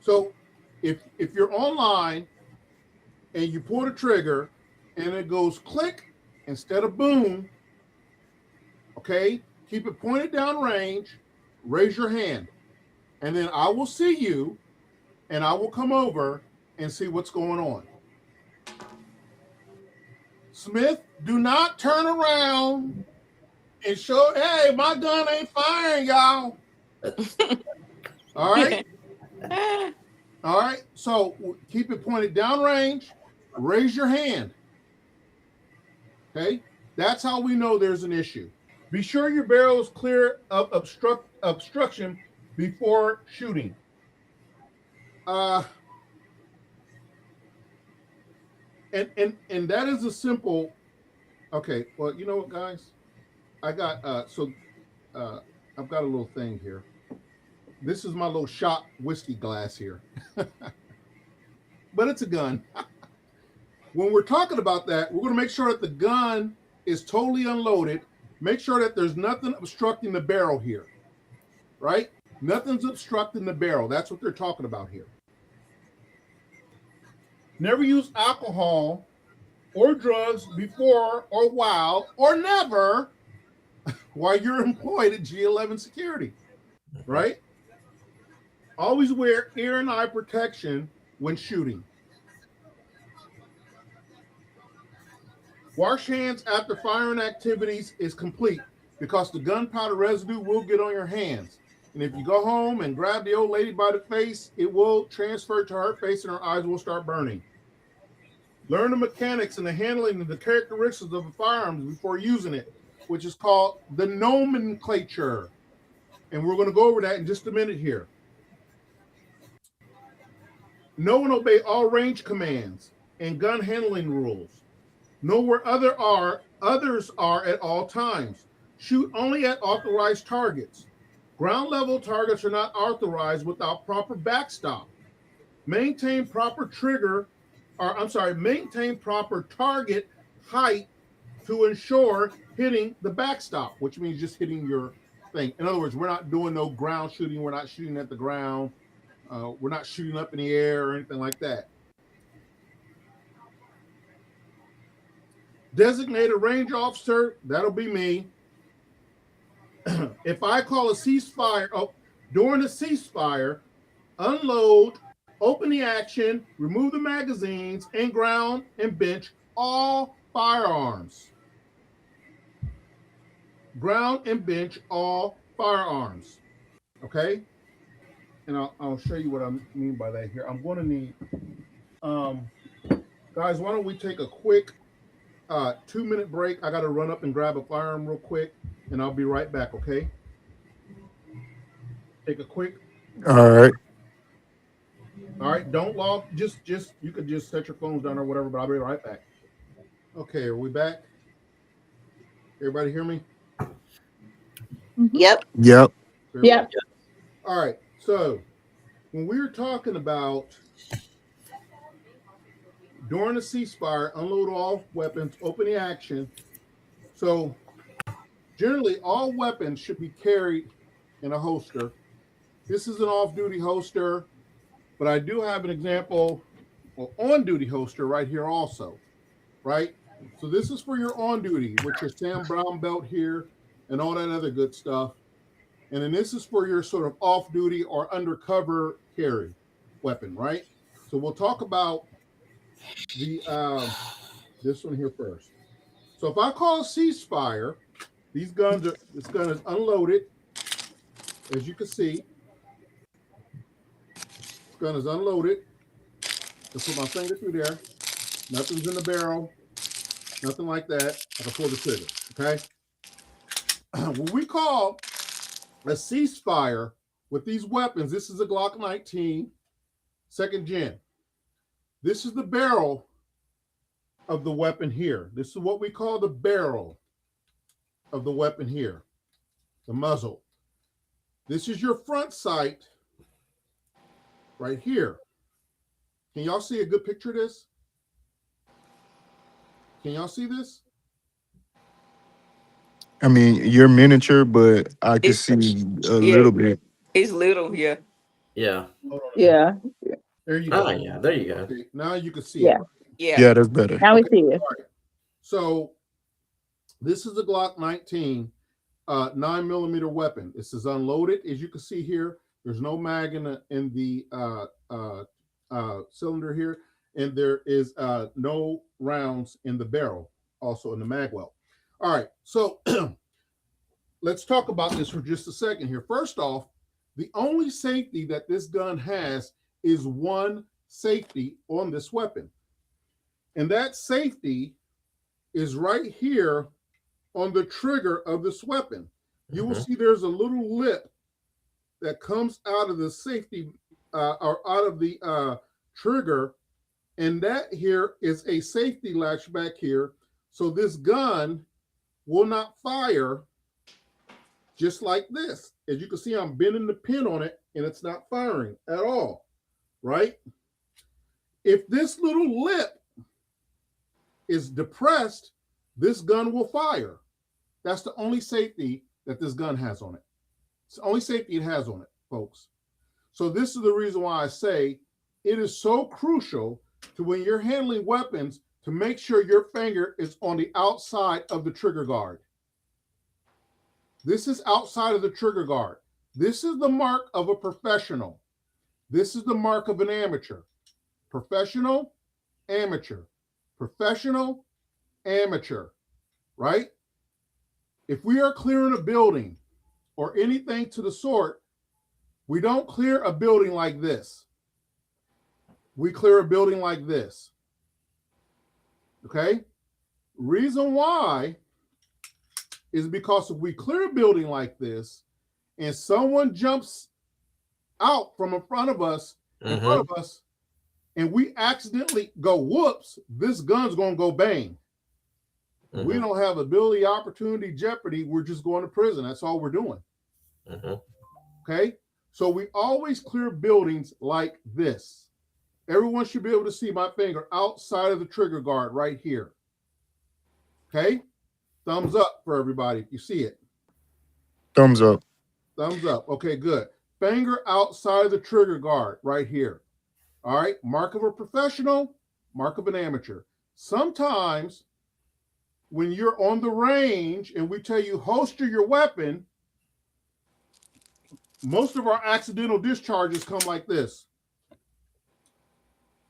Speaker 1: So if you're online and you pull the trigger and it goes click instead of boom, okay, keep it pointed down range, raise your hand, and then I will see you and I will come over and see what's going on. Smith, do not turn around and show, hey, my gun ain't firing, y'all. All right. All right. So keep it pointed down range, raise your hand. Okay. That's how we know there's an issue. Be sure your barrel is clear of obstruction before shooting. And that is a simple. Okay, well, you know what, guys? I've got a little thing here. This is my little shot whiskey glass here, but it's a gun. When we're talking about that, we're going to make sure that the gun is totally unloaded. Make sure that there's nothing obstructing the barrel here, right? Nothing's obstructing the barrel. That's what they're talking about here. Never use alcohol or drugs before or while or never while you're employed at G11 security, right? Always wear ear and eye protection when shooting. Wash hands after firing activities is complete because the gunpowder residue will get on your hands. And if you go home and grab the old lady by the face, it will transfer to her face and her eyes will start burning. Learn the mechanics and the handling and the characteristics of the firearms before using it, which is called the nomenclature. And we're going to go over that in just a minute here. Know and obey all range commands and gun handling rules. Know where others are at all times. Shoot only at authorized targets. Ground level targets are not authorized without proper backstop. Maintain proper target height to ensure hitting the backstop, which means just hitting your thing. In other words, we're not doing no ground shooting. We're not shooting at the ground. We're not shooting up in the air or anything like that. Designate a range officer. That'll be me. If I call a ceasefire, during a ceasefire, unload, open the action, remove the magazines, and ground and bench all firearms. Ground and bench all firearms. Okay? And I'll show you what I mean by that here. I'm going to need, guys, why don't we take a quick 2-minute break. I got to run up and grab a firearm real quick, and I'll be right back, okay? Take a quick.
Speaker 3: All right.
Speaker 1: All right, don't log. Just you could just set your phones down or whatever, but I'll be right back. Okay, are we back? Everybody hear me?
Speaker 6: Yep.
Speaker 3: Yep.
Speaker 6: Yep.
Speaker 1: All right, so when we were talking about during a ceasefire, unload all weapons, open the action. So generally, all weapons should be carried in a holster. This is an off-duty holster, but I do have an example, on-duty holster right here also, right? So this is for your on-duty with your Sam Brown belt here and all that other good stuff. And then this is for your sort of off-duty or undercover carry weapon, right? So we'll talk about the this one here first. So if I call a ceasefire, this gun is unloaded, as you can see. This gun is unloaded. I put my finger through there. Nothing's in the barrel. Nothing like that. I can pull the trigger. Okay. What we call a ceasefire with these weapons, this is a Glock 19, second gen. This is the barrel of the weapon here. This is what we call the barrel of the weapon here, the muzzle. This is your front sight right here. Can y'all see a good picture of this? Can y'all see this?
Speaker 3: I mean, you're miniature, but I can
Speaker 4: It's
Speaker 3: see a
Speaker 4: yeah,
Speaker 3: little bit.
Speaker 4: it's little, yeah.
Speaker 7: Yeah.
Speaker 1: Hold on.
Speaker 6: Yeah,
Speaker 1: There you
Speaker 7: Oh,
Speaker 1: go.
Speaker 7: yeah. There you go.
Speaker 1: Okay, now you can see
Speaker 6: yeah.
Speaker 1: it.
Speaker 4: Yeah.
Speaker 3: Yeah, that's better.
Speaker 6: Now we
Speaker 1: Okay.
Speaker 6: see you.
Speaker 1: All right. So this is a Glock 19 9mm weapon. This is unloaded, as you can see here. There's no mag in the cylinder here, and there is no rounds in the barrel, also in the mag well. All right, so let's talk about this for just a second here. First off, the only safety that this gun has is one safety on this weapon, and that safety is right here on the trigger of this weapon. You will see there's a little lip that comes out of the safety or out of the trigger, and that here is a safety latch back here. So this gun will not fire just like this. As you can see, I'm bending the pin on it and it's not firing at all, right? If this little lip is depressed, this gun will fire. That's the only safety that this gun has on it. It's the only safety it has on it, folks. So this is the reason why I say it is so crucial to when you're handling weapons to make sure your finger is on the outside of the trigger guard. This is outside of the trigger guard. This is the mark of a professional. This is the mark of an amateur. Professional, amateur. Professional, amateur, right? If we are clearing a building or anything to the sort, we don't clear a building like this. We clear a building like this. Okay? Reason why is because if we clear a building like this and someone jumps out from in front of us, and we accidentally go whoops, this gun's gonna go bang. We don't have ability, opportunity, jeopardy. We're just going to prison. That's all we're doing. Okay? So we always clear buildings like this. Everyone should be able to see my finger outside of the trigger guard right here. Okay? Thumbs up for everybody if you see it.
Speaker 3: Thumbs up.
Speaker 1: Thumbs up. Okay, good. Finger outside of the trigger guard right here. All right? Mark of a professional, mark of an amateur. Sometimes when you're on the range and we tell you holster your weapon, most of our accidental discharges come like this.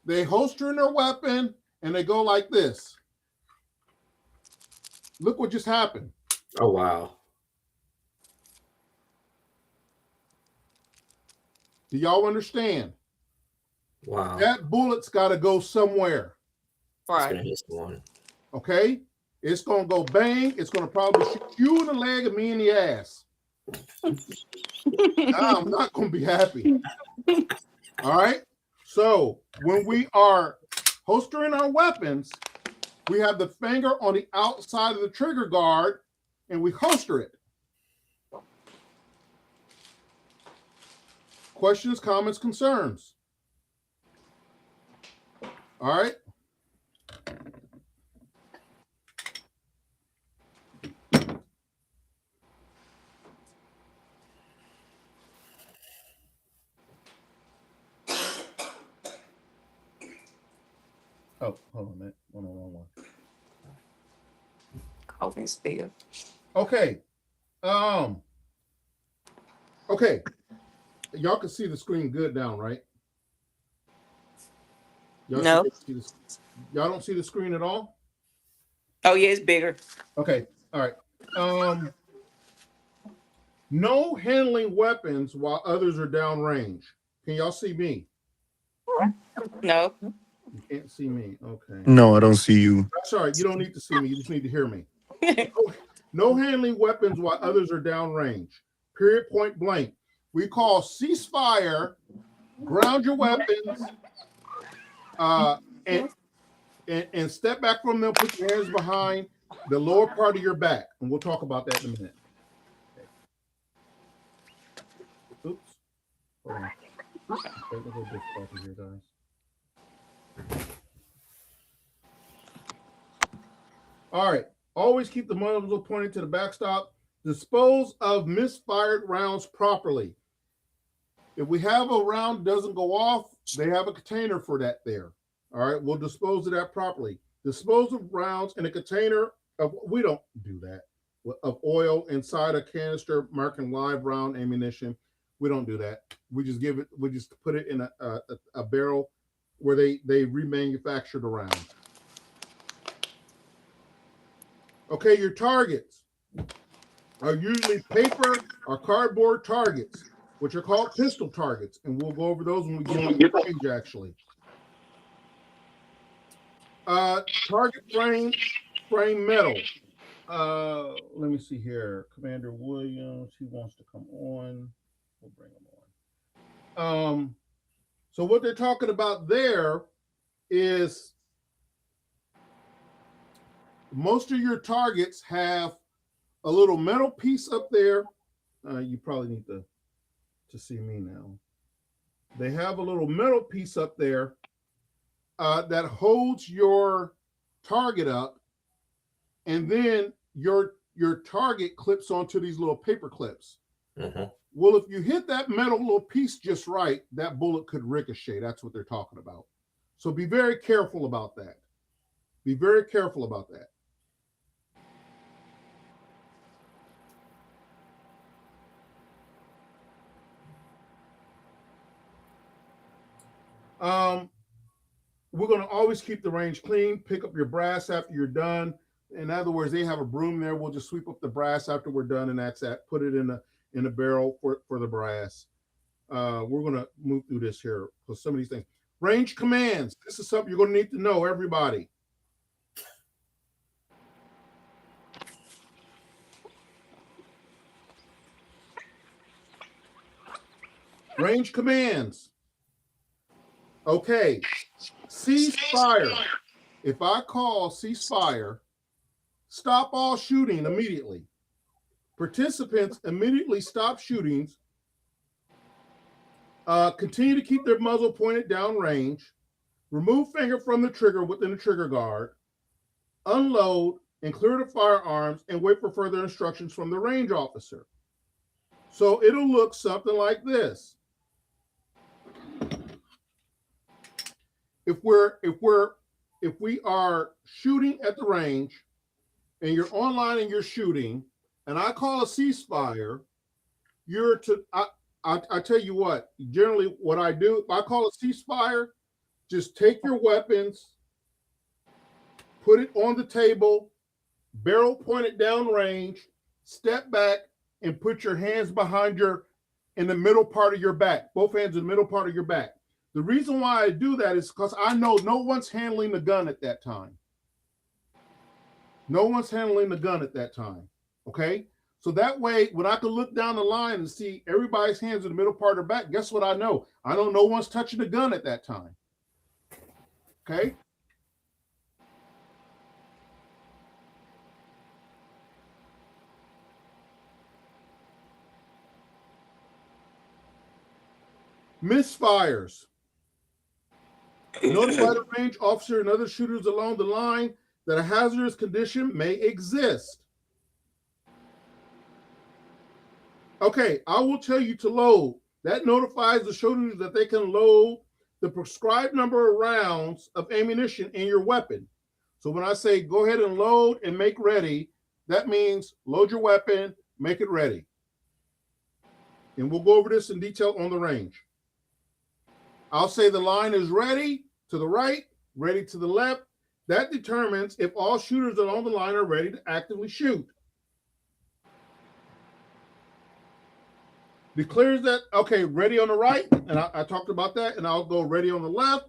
Speaker 1: They holster in their weapon and they go like this. Look what just happened.
Speaker 7: Oh, wow.
Speaker 1: Do y'all understand?
Speaker 7: Wow.
Speaker 1: That bullet's got to go somewhere.
Speaker 7: It's
Speaker 4: Right.
Speaker 7: gonna hit someone.
Speaker 1: Okay? It's going to go bang. It's going to probably shoot you in the leg and me in the ass. I'm not going to be happy. All right? So when we are holstering our weapons, we have the finger on the outside of the trigger guard and we holster it. Questions, comments, concerns? All right? Oh, hold on a minute. One.
Speaker 4: Coffee spill.
Speaker 1: Okay. Okay. Y'all can see the screen good down, right? Y'all
Speaker 4: No.
Speaker 1: Y'all don't see the screen at all?
Speaker 4: Oh yeah, it's bigger.
Speaker 1: Okay. All right. No handling weapons while others are downrange. Can y'all see me?
Speaker 4: No.
Speaker 1: can't see me. Okay.
Speaker 3: No, I don't see you.
Speaker 1: That's all right. You don't need to see me. You just need to hear me. No handling weapons while others are downrange. Period, point blank. We call ceasefire, ground your weapons, and step back from them, put your hands behind the lower part of your back. And we'll talk about that in a minute. Okay. Oops. Hold on. A little difficulty here, guys. All right. Always keep the muzzle pointed to the backstop. Dispose of misfired rounds properly. If we have a round doesn't go off, they have a container for that there. All right. We'll dispose of that properly. Dispose of rounds in a container of, we don't do that, of oil inside a canister marking live round ammunition. We don't do that. We just put it in a barrel where they remanufacture the round. Okay, your targets are usually paper or cardboard targets, which are called pistol targets, and we'll go over those when we get on the range, actually. Target frame metal. Let me see here. Commander Williams, he wants to come on. We'll bring him on. So what they're talking about there is most of your targets have a little metal piece up there. You probably need to see me now. They have a little metal piece up there that holds your target up, and then your target clips onto these little paper clips.
Speaker 7: Mm-hmm.
Speaker 1: Well, if you hit that metal little piece just right, that bullet could ricochet. That's what they're talking about. So be very careful about that. Be very careful about that. We're going to always keep the range clean. Pick up your brass after you're done. In other words, they have a broom there. We'll just sweep up the brass after we're done, and that's that. Put it in a barrel for the brass. We're going to move through this here for some of these things. Range commands. This is something you're going to need to know, everybody. Range commands. Okay. Cease fire. If I call ceasefire, stop all shooting immediately. Participants immediately stop shootings. Continue to keep their muzzle pointed down range. Remove finger from the trigger within the trigger guard. Unload and clear the firearms and wait for further instructions from the range officer. So it'll look something like this. If we are shooting at the range and you're online and you're shooting, and I call a ceasefire, I tell you what, generally what I do, if I call a ceasefire, just take your weapons, put it on the table, barrel pointed down range, step back, and put your hands behind in the middle part of your back, both hands in the middle part of your back. The reason why I do that is because I know no one's handling the gun at that time. No one's handling the gun at that time, okay? So that way, when I can look down the line and see everybody's hands in the middle part of their back, guess what I know? I know no one's touching the gun at that time, okay? Misfires. Notify the range officer and other shooters along the line that a hazardous condition may exist. Okay, I will tell you to load. That notifies the shooters that they can load the prescribed number of rounds of ammunition in your weapon. So when I say go ahead and load and make ready, that means load your weapon, make it ready. And we'll go over this in detail on the range. I'll say the line is ready to the right, ready to the left. That determines if all shooters along the line are ready to actively shoot. Declares that, okay, ready on the right, and I talked about that, and I'll go ready on the left.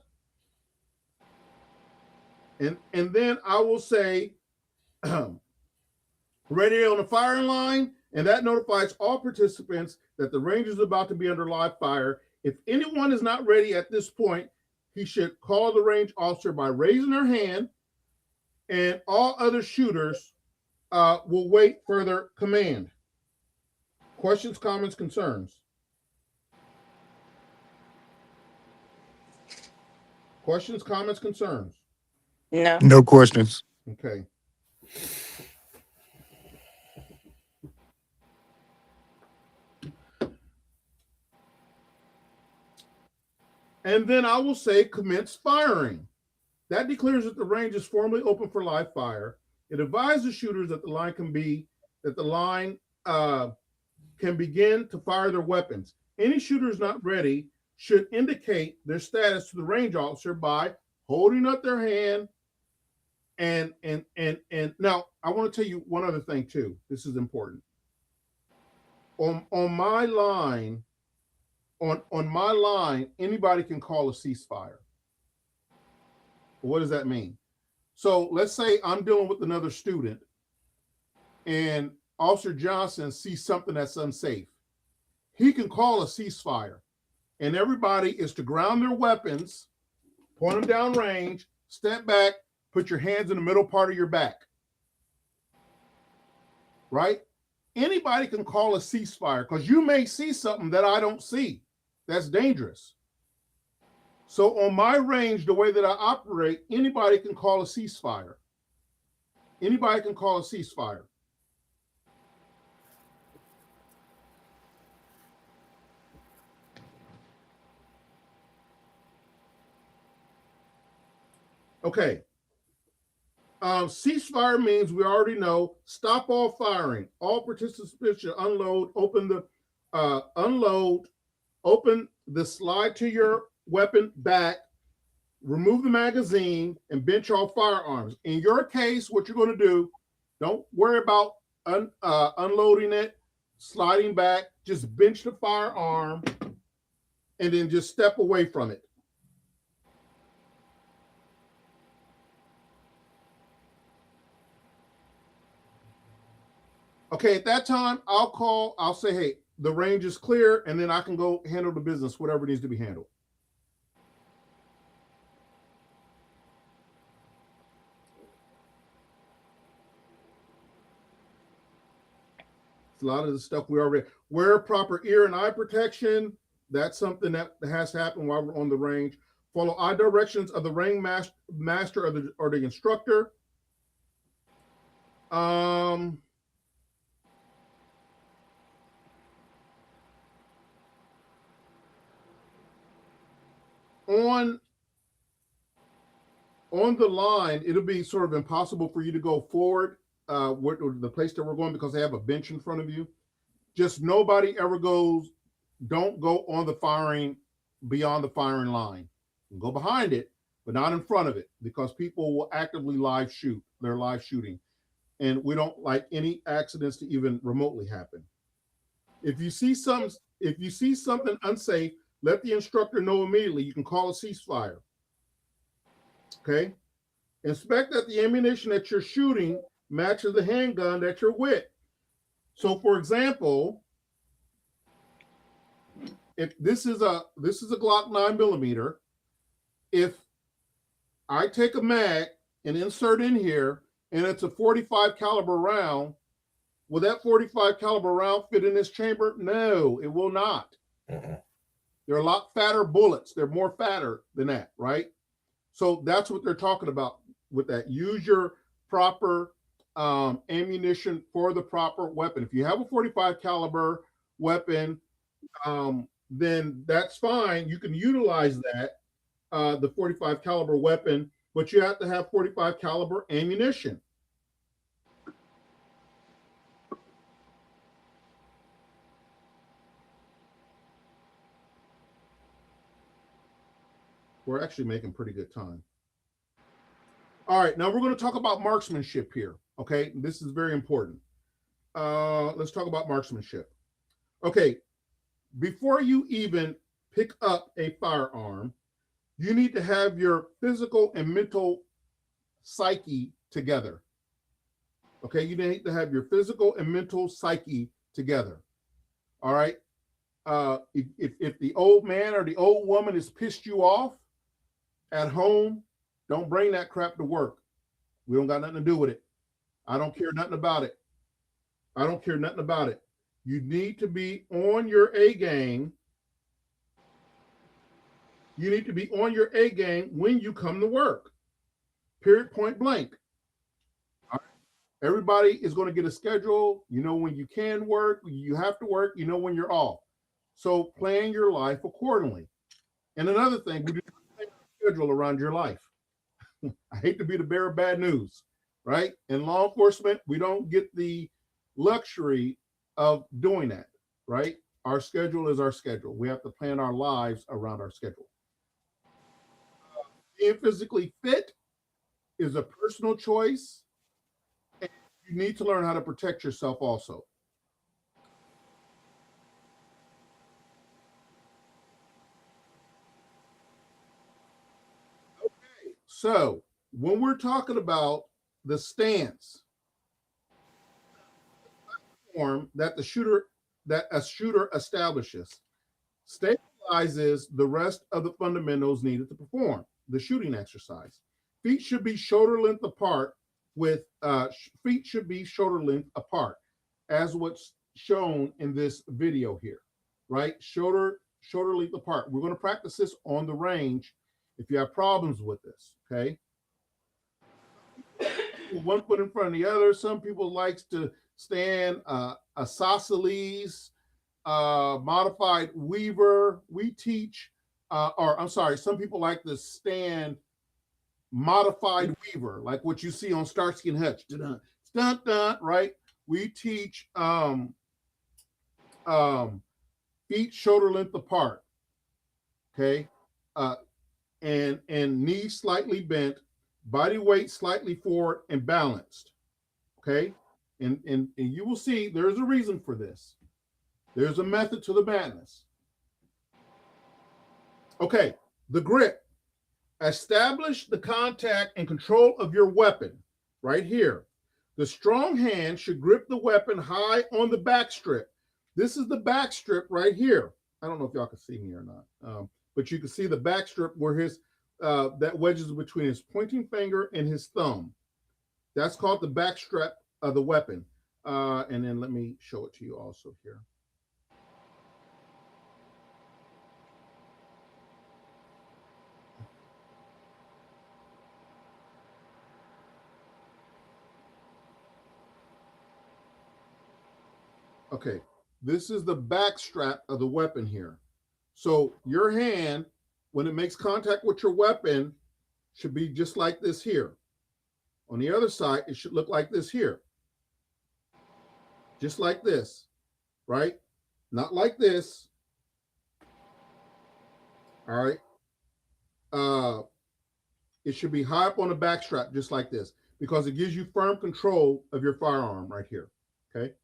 Speaker 1: And then I will say ready on the firing line, and that notifies all participants that the range is about to be under live fire. If anyone is not ready at this point, he should call the range officer by raising their hand, and all other shooters will wait further command. Questions, comments, concerns? Questions, comments, concerns?
Speaker 4: No.
Speaker 3: No questions.
Speaker 1: Okay. And then I will say commence firing. That declares that the range is formally open for live fire. It advises shooters that the line can begin to fire their weapons. Any shooters not ready should indicate their status to the range officer by holding up their hand. And now I want to tell you one other thing too. This is important. On my line, anybody can call a ceasefire. What does that mean? So let's say I'm dealing with another student and Officer Johnson sees something that's unsafe. He can call a ceasefire, and everybody is to ground their weapons, point them down range, step back, put your hands in the middle part of your back. Right? Anybody can call a ceasefire because you may see something that I don't see. That's dangerous. So on my range, the way that I operate, anybody can call a ceasefire. Anybody can call a ceasefire. Okay. Ceasefire means we already know stop all firing. All participants should unload, open the slide to your weapon back, remove the magazine, and bench all firearms. In your case, what you're going to do, don't worry about unloading it, sliding back, just bench the firearm, and then just step away from it. Okay, at that time, I'll say, hey, the range is clear, and then I can go handle the business, whatever needs to be handled. A lot of the stuff we already wear proper ear and eye protection. That's something that has to happen while we're on the range. Follow eye directions of the range master or the instructor. On the line, it'll be sort of impossible for you to go forward the place that we're going because they have a bench in front of you. Just nobody ever don't go on the firing, beyond the firing line. You can go behind it, but not in front of it because people will actively live shoot. They're live shooting. And we don't like any accidents to even remotely happen. If you see something unsafe, let the instructor know immediately. You can call a ceasefire. Okay? Inspect that the ammunition that you're shooting matches the handgun that you're with. So, for example, if this is a Glock 9mm, if I take a mag and insert in here and it's a 45 caliber round, will that 45 caliber round fit in this chamber? No, it will not. Uh-huh. They're a lot fatter bullets. They're more fatter than that, right? So that's what they're talking about with that. Use your proper ammunition for the proper weapon. If you have a 45 caliber weapon, then that's fine. You can utilize that, the 45 caliber weapon, but you have to have 45 caliber ammunition. We're actually making pretty good time. All right, now we're going to talk about marksmanship here. Okay, this is very important. Let's talk about marksmanship. Okay, before you even pick up a firearm, you need to have your physical and mental psyche together. Okay, you need to have your physical and mental psyche together. All right. If the old man or the old woman has pissed you off at home, don't bring that crap to work. We don't got nothing to do with it. I don't care nothing about it. I don't care nothing about it. You need to be on your A game. You need to be on your A game when you come to work. Period, point blank. All right. Everybody is going to get a schedule. You know when you can work, you have to work, you know when you're off. So plan your life accordingly. And another thing, we do not plan a schedule around your life. I hate to be the bearer of bad news, right? In law enforcement, we don't get the luxury of doing that, right? Our schedule is our schedule. We have to plan our lives around our schedule. Being physically fit is a personal choice, and you need to learn how to protect yourself also. Okay, so when we're talking about the stance form that a shooter establishes, stabilizes the rest of the fundamentals needed to perform the shooting exercise. Feet should be shoulder length apart as what's shown in this video here, right? Shoulder length apart. We're going to practice this on the range if you have problems with this, okay? One foot in front of the other. Some people likes to stand isosceles, modified Weaver. We teach, some people like to stand modified Weaver, like what you see on Starsky and Hutch. Dun, dun, dun, right? We teach feet shoulder length apart, okay? And knees slightly bent, body weight slightly forward and balanced, okay? And you will see there's a reason for this. There's a method to the madness. Okay, the grip. Establish the contact and control of your weapon right here. The strong hand should grip the weapon high on the back strip. This is the back strip right here. I don't know if y'all can see me or not, but you can see the back strip where his that wedges between his pointing finger and his thumb. That's called the back strap of the weapon. And then let me show it to you also here. Okay, this is the back strap of the weapon here. So your hand, when it makes contact with your weapon, should be just like this here. On the other side, it should look like this here. Just like this, right? Not like this. All right. It should be high up on the back strap, just like this, because it gives you firm control of your firearm right here, okay?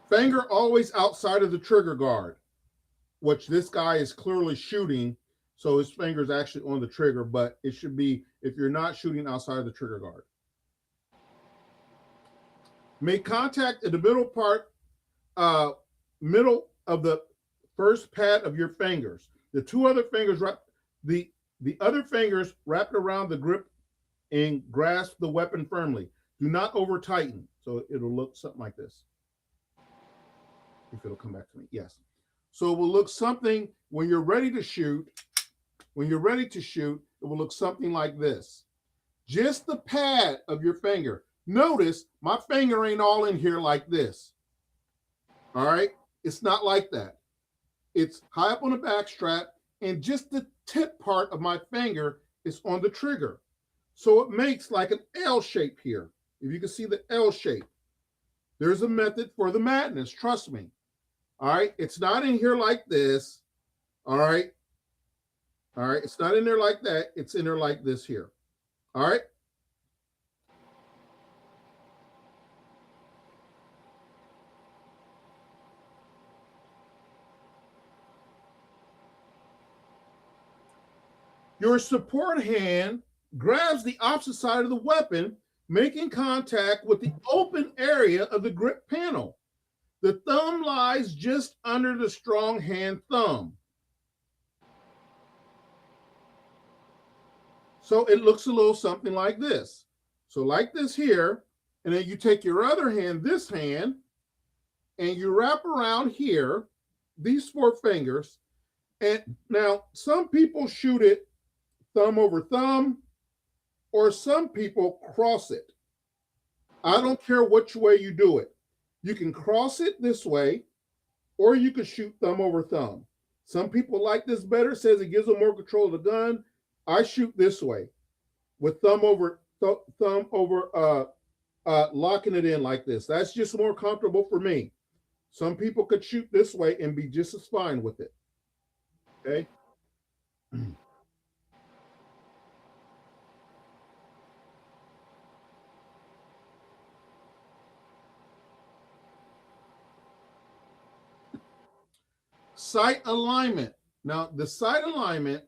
Speaker 1: Finger always outside of the trigger guard, which this guy is clearly shooting, so his finger is actually on the trigger, but it should be if you're not shooting outside of the trigger guard. Make contact in the middle of the first pad of your fingers. The two other fingers, the other fingers wrapped around the grip and grasp the weapon firmly. Do not over tighten, so it'll look something like this. If it'll come back to me, yes. So it will look something when you're ready to shoot. When you're ready to shoot, it will look something like this. Just the pad of your finger. Notice my finger ain't all in here like this. All right, it's not like that. It's high up on the back strap, and just the tip part of my finger is on the trigger. So it makes like an L shape here. If you can see the L shape, there's a method for the madness, trust me. All right, it's not in here like this. All right. All right, it's not in there like that. It's in there like this here. All right. Your support hand grabs the opposite side of the weapon, making contact with the open area of the grip panel. The thumb lies just under the strong hand thumb. So it looks a little something like this. So like this here, and then you take your other hand, this hand, and you wrap around here, these 4 fingers. And now some people shoot it thumb over thumb, or some people cross it. I don't care which way you do it. You can cross it this way, or you can shoot thumb over thumb. Some people like this better, says it gives them more control of the gun. I shoot this way with thumb over locking it in like this. That's just more comfortable for me. Some people could shoot this way and be just as fine with it. Okay. Sight alignment. Now, the sight alignment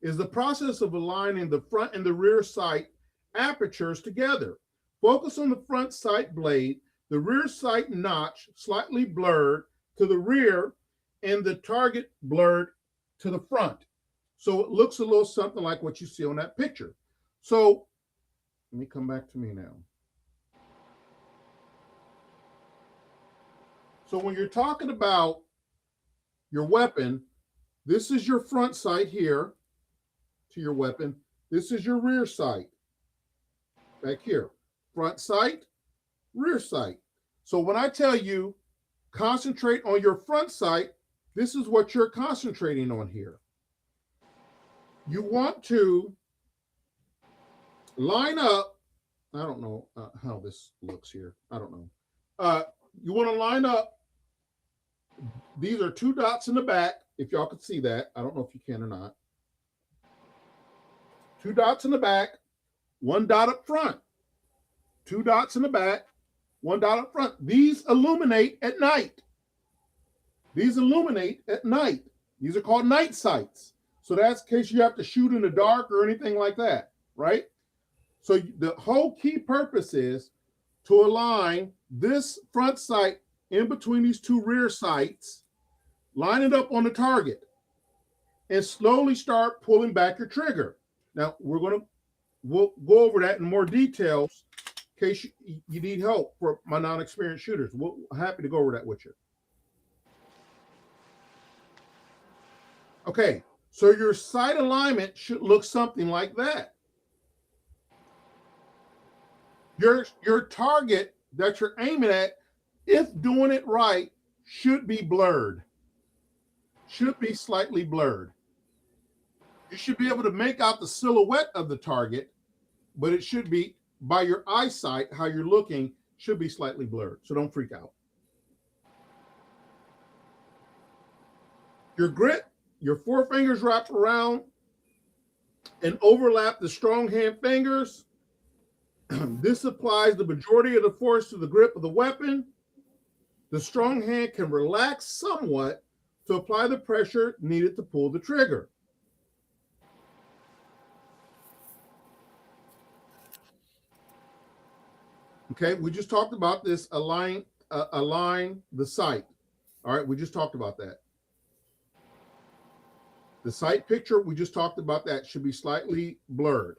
Speaker 1: is the process of aligning the front and the rear sight apertures together. Focus on the front sight blade, the rear sight notch slightly blurred to the rear, and the target blurred to the front. So it looks a little something like what you see on that picture. So let me come back to me now. So when you're talking about your weapon, this is your front sight here to your weapon. This is your rear sight back here. Front sight, rear sight. So when I tell you concentrate on your front sight, this is what you're concentrating on here. You want to line up, I don't know how this looks here. I don't know. You want to line up, these are 2 dots in the back, if y'all could see that. I don't know if you can or not. 2 dots in the back, 1 dot up front. 2 dots in the back, 1 dot up front. These illuminate at night. These illuminate at night. These are called night sights. So that's in case you have to shoot in the dark or anything like that, right? So the whole key purpose is to align this front sight in between these 2 rear sights, line it up on the target, and slowly start pulling back your trigger. Now we'll go over that in more details in case you need help for my non-experienced shooters. We're happy to go over that with you. Okay, so your sight alignment should look something like that. Your target that you're aiming at, if doing it right, should be blurred, should be slightly blurred. You should be able to make out the silhouette of the target, but it should be, by your eyesight, how you're looking, should be slightly blurred. So don't freak out. Your grip, your 4 fingers wrap around and overlap the strong hand fingers. This applies the majority of the force to the grip of the weapon. The strong hand can relax somewhat to apply the pressure needed to pull the trigger. Okay, we just talked about this, align the sight. All right, we just talked about that. The sight picture, we just talked about that, should be slightly blurred.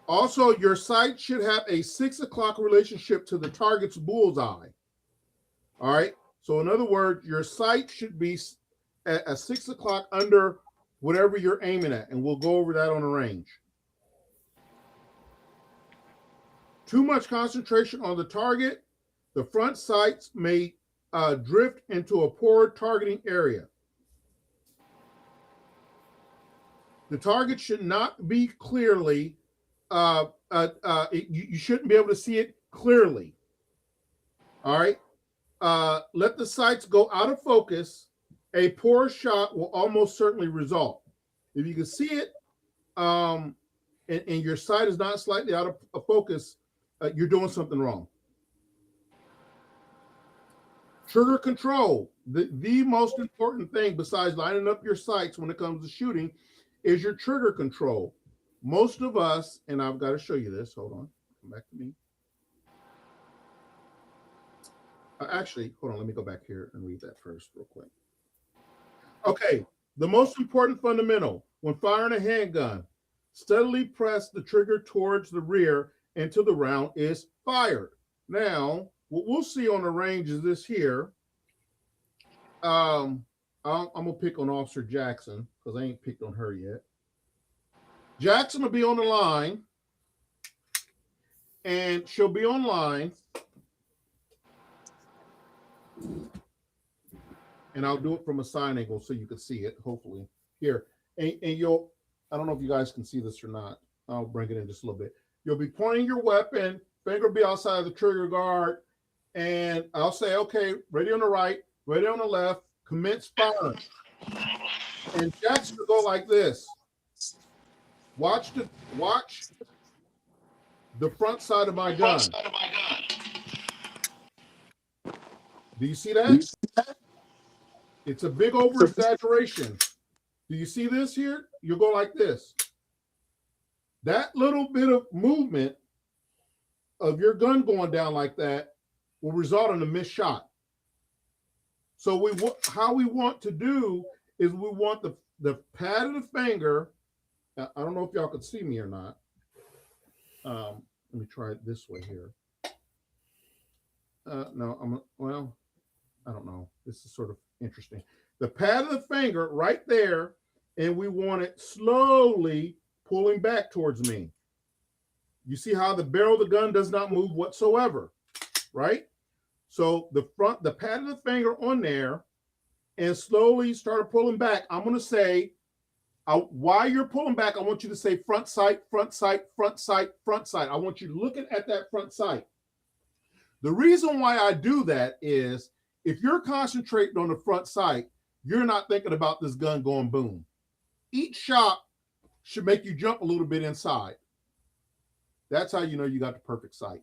Speaker 1: Also, your sight should have a 6 o'clock relationship to the target's bullseye. All right, so in other words, your sight should be at a 6 o'clock under whatever you're aiming at, and we'll go over that on the range. Too much concentration on the target, the front sights may drift into a poor targeting area. The target should not be clearly, you shouldn't be able to see it clearly. All right. Let the sights go out of focus. A poor shot will almost certainly result. If you can see it and your sight is not slightly out of focus, you're doing something wrong. Trigger control. The most important thing besides lining up your sights when it comes to shooting is your trigger control. Most of us, and I've got to show you this. Hold on. Come back to me. Actually, hold on. Let me go back here and read that first real quick. Okay. The most important fundamental when firing a handgun, steadily press the trigger towards the rear until the round is fired. Now, what we'll see on the range is this here. I'm gonna pick on Officer Jackson because I ain't picked on her yet. Jackson will be on the line, and she'll be on line, and I'll do it from a side angle so you can see it. Hopefully, here, and you'll. I don't know if you guys can see this or not. I'll bring it in just a little bit. You'll be pointing your weapon, finger will be outside of the trigger guard, and I'll say, okay, ready on the right, ready on the left, commence firing. And Jackson will go like this. Watch the front side of my gun. Do you see that? It's a big over exaggeration. Do you see this here? You'll go like this. That little bit of movement of your gun going down like that will result in a missed shot. So how we want to do is we want the pad of the finger. I don't know if y'all can see me or not. Let me try it this way here. No, I don't know. This is sort of interesting. The pad of the finger right there, and we want it slowly pulling back towards me. You see how the barrel of the gun does not move whatsoever, right? So the pad of the finger on there, and slowly start pulling back. I'm going to say, while you're pulling back, I want you to say front sight, front sight, front sight, front sight. I want you looking at that front sight. The reason why I do that is if you're concentrating on the front sight, you're not thinking about this gun going boom. Each shot should make you jump a little bit inside. That's how you know you got the perfect sight.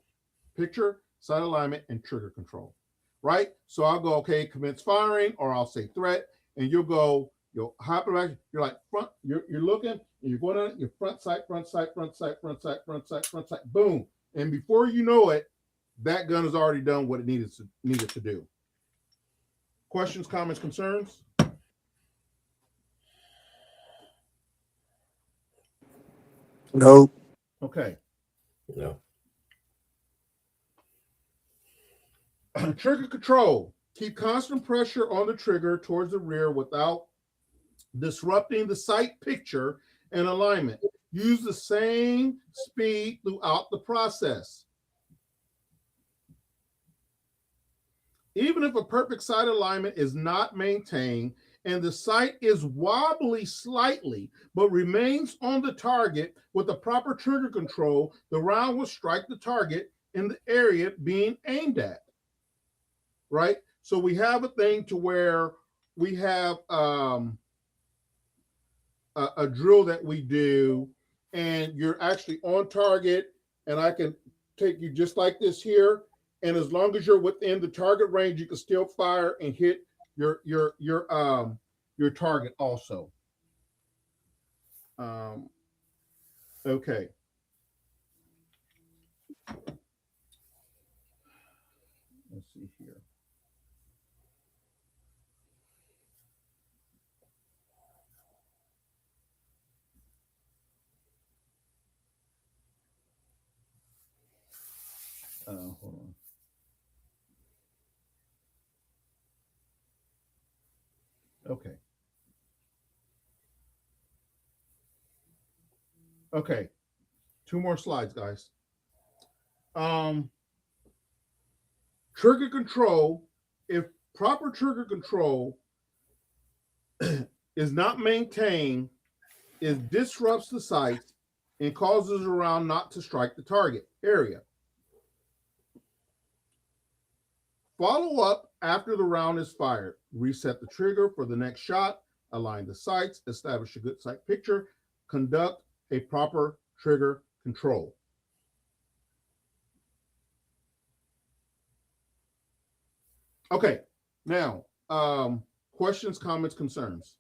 Speaker 1: Picture, sight alignment, and trigger control, right? So I'll go, okay, commence firing, or I'll say threat, and you'll hop around. You're like front. You're looking, and you're going on your front sight, front sight, front sight, front sight, front sight, front sight. Boom! And before you know it, that gun has already done what it needed to do. Questions, comments, concerns?
Speaker 3: Nope.
Speaker 1: Okay.
Speaker 7: No.
Speaker 1: Trigger control. Keep constant pressure on the trigger towards the rear without disrupting the sight picture and alignment. Use the same speed throughout the process. Even if a perfect sight alignment is not maintained and the sight is wobbly slightly but remains on the target with the proper trigger control, the round will strike the target in the area being aimed at. Right? So we have a thing to where we have a drill that we do, and you're actually on target, and I can take you just like this here, and as long as you're within the target range, you can still fire and hit your target also. Okay. Let's see here. Hold on. Okay. Okay. 2 more slides, guys. Trigger control. If proper trigger control is not maintained, it disrupts the sights and causes the round not to strike the target area. Follow up after the round is fired. Reset the trigger for the next shot. Align the sights. Establish a good sight picture. Conduct a proper trigger control. Okay, now, questions, comments, concerns?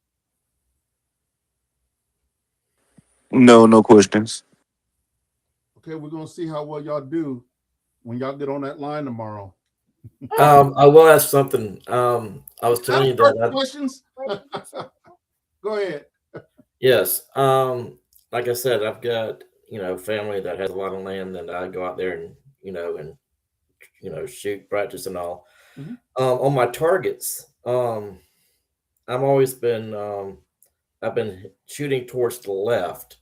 Speaker 3: No, no questions.
Speaker 1: Okay, we're gonna see how well y'all do when y'all get on that line tomorrow.
Speaker 7: I will ask something. I was
Speaker 1: I
Speaker 7: telling you
Speaker 1: have
Speaker 7: that
Speaker 1: questions. Go ahead.
Speaker 7: yes. Like I said, I've got, family that has a lot of land and I go out there and, shoot, practice and all.
Speaker 1: Mhm.
Speaker 7: On my targets, I've been shooting towards the left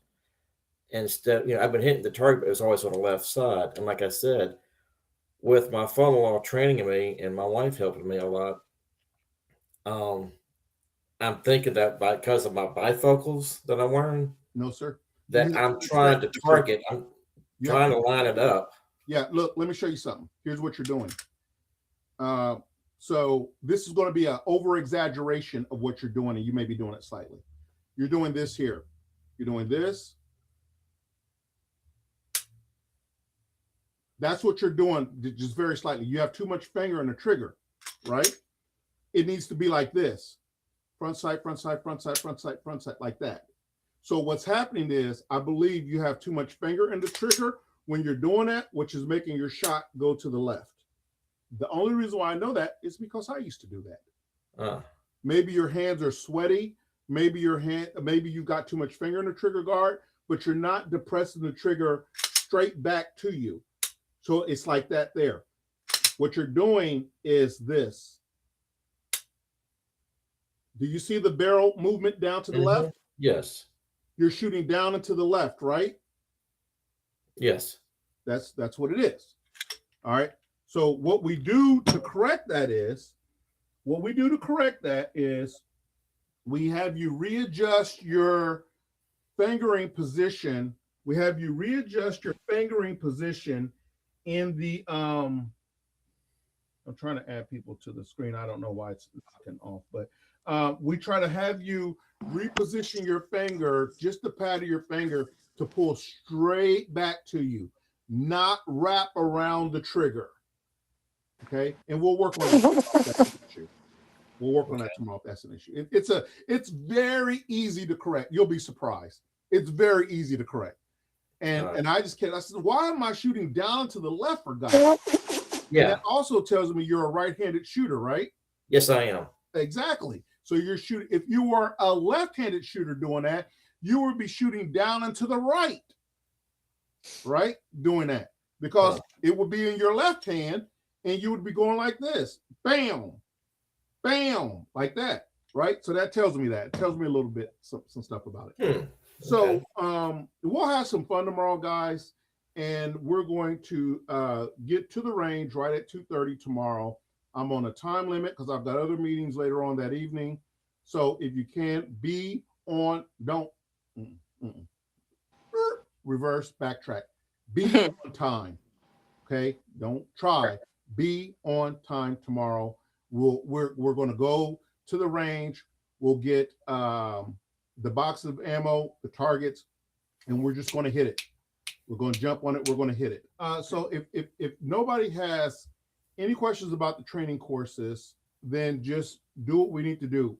Speaker 7: instead. I've been hitting the target, but it was always on the left side. And like I said, with my father-in-law training me and my wife helping me a lot, um, I'm thinking that because of my bifocals that I'm wearing,
Speaker 1: No, sir. You
Speaker 7: that
Speaker 1: have
Speaker 7: I'm
Speaker 1: to
Speaker 7: trying
Speaker 1: correct
Speaker 7: to
Speaker 1: the trigger.
Speaker 7: target. I'm
Speaker 1: You have
Speaker 7: trying
Speaker 1: to-
Speaker 7: to line it up.
Speaker 1: Yeah, look, let me show you something. Here's what you're doing. So this is going to be an over exaggeration of what you're doing, and you may be doing it slightly. You're doing this here. You're doing this. That's what you're doing, just very slightly. You have too much finger in the trigger, right? It needs to be like this. Front sight, front sight, front sight, front sight, front sight, like that. So what's happening is, I believe you have too much finger in the trigger when you're doing that, which is making your shot go to the left. The only reason why I know that is because I used to do that. Maybe your hands are sweaty. Maybe you got too much finger in the trigger guard, but you're not depressing the trigger straight back to you. So it's like that there. What you're doing is this. Do you see the barrel movement down to the left?
Speaker 7: Yes.
Speaker 1: You're shooting down and to the left, right?
Speaker 7: Yes.
Speaker 1: That's what it is. All right. So what we do to correct that is, we have you readjust your fingering position. We have you readjust your fingering position in the I'm trying to add people to the screen. I don't know why it's knocking off, but we try to have you reposition your finger, just the pad of your finger, to pull straight back to you, not wrap around the trigger. Okay, and we'll work on that issue. We'll work on that tomorrow if that's an issue. It's very easy to correct. You'll be surprised. It's very easy to correct. And I just can't. I said, why am I shooting down to the left, for God's sake?
Speaker 7: Yeah.
Speaker 1: And that also tells me you're a right-handed shooter, right?
Speaker 7: Yes, I am.
Speaker 1: Exactly. So you're shooting. If you were a left-handed shooter doing that, you would be shooting down and to the right, right? Doing that, because it would be in your left hand, and you would be going like this, bam, bam, like that, right? So that tells me that. It tells me a little bit, some stuff about it. So we'll have some fun tomorrow, guys, and we're going to get to the range right at 2:30 tomorrow. I'm on a time limit because I've got other meetings later on that evening. So if you can be on, don't reverse, backtrack, be on time. Okay, don't try. Be on time tomorrow. We're going to go to the range. We'll get the box of ammo, the targets, and we're just going to hit it. We're going to jump on it. We're going to hit it. So if nobody has any questions about the training courses, then just do what we need to do.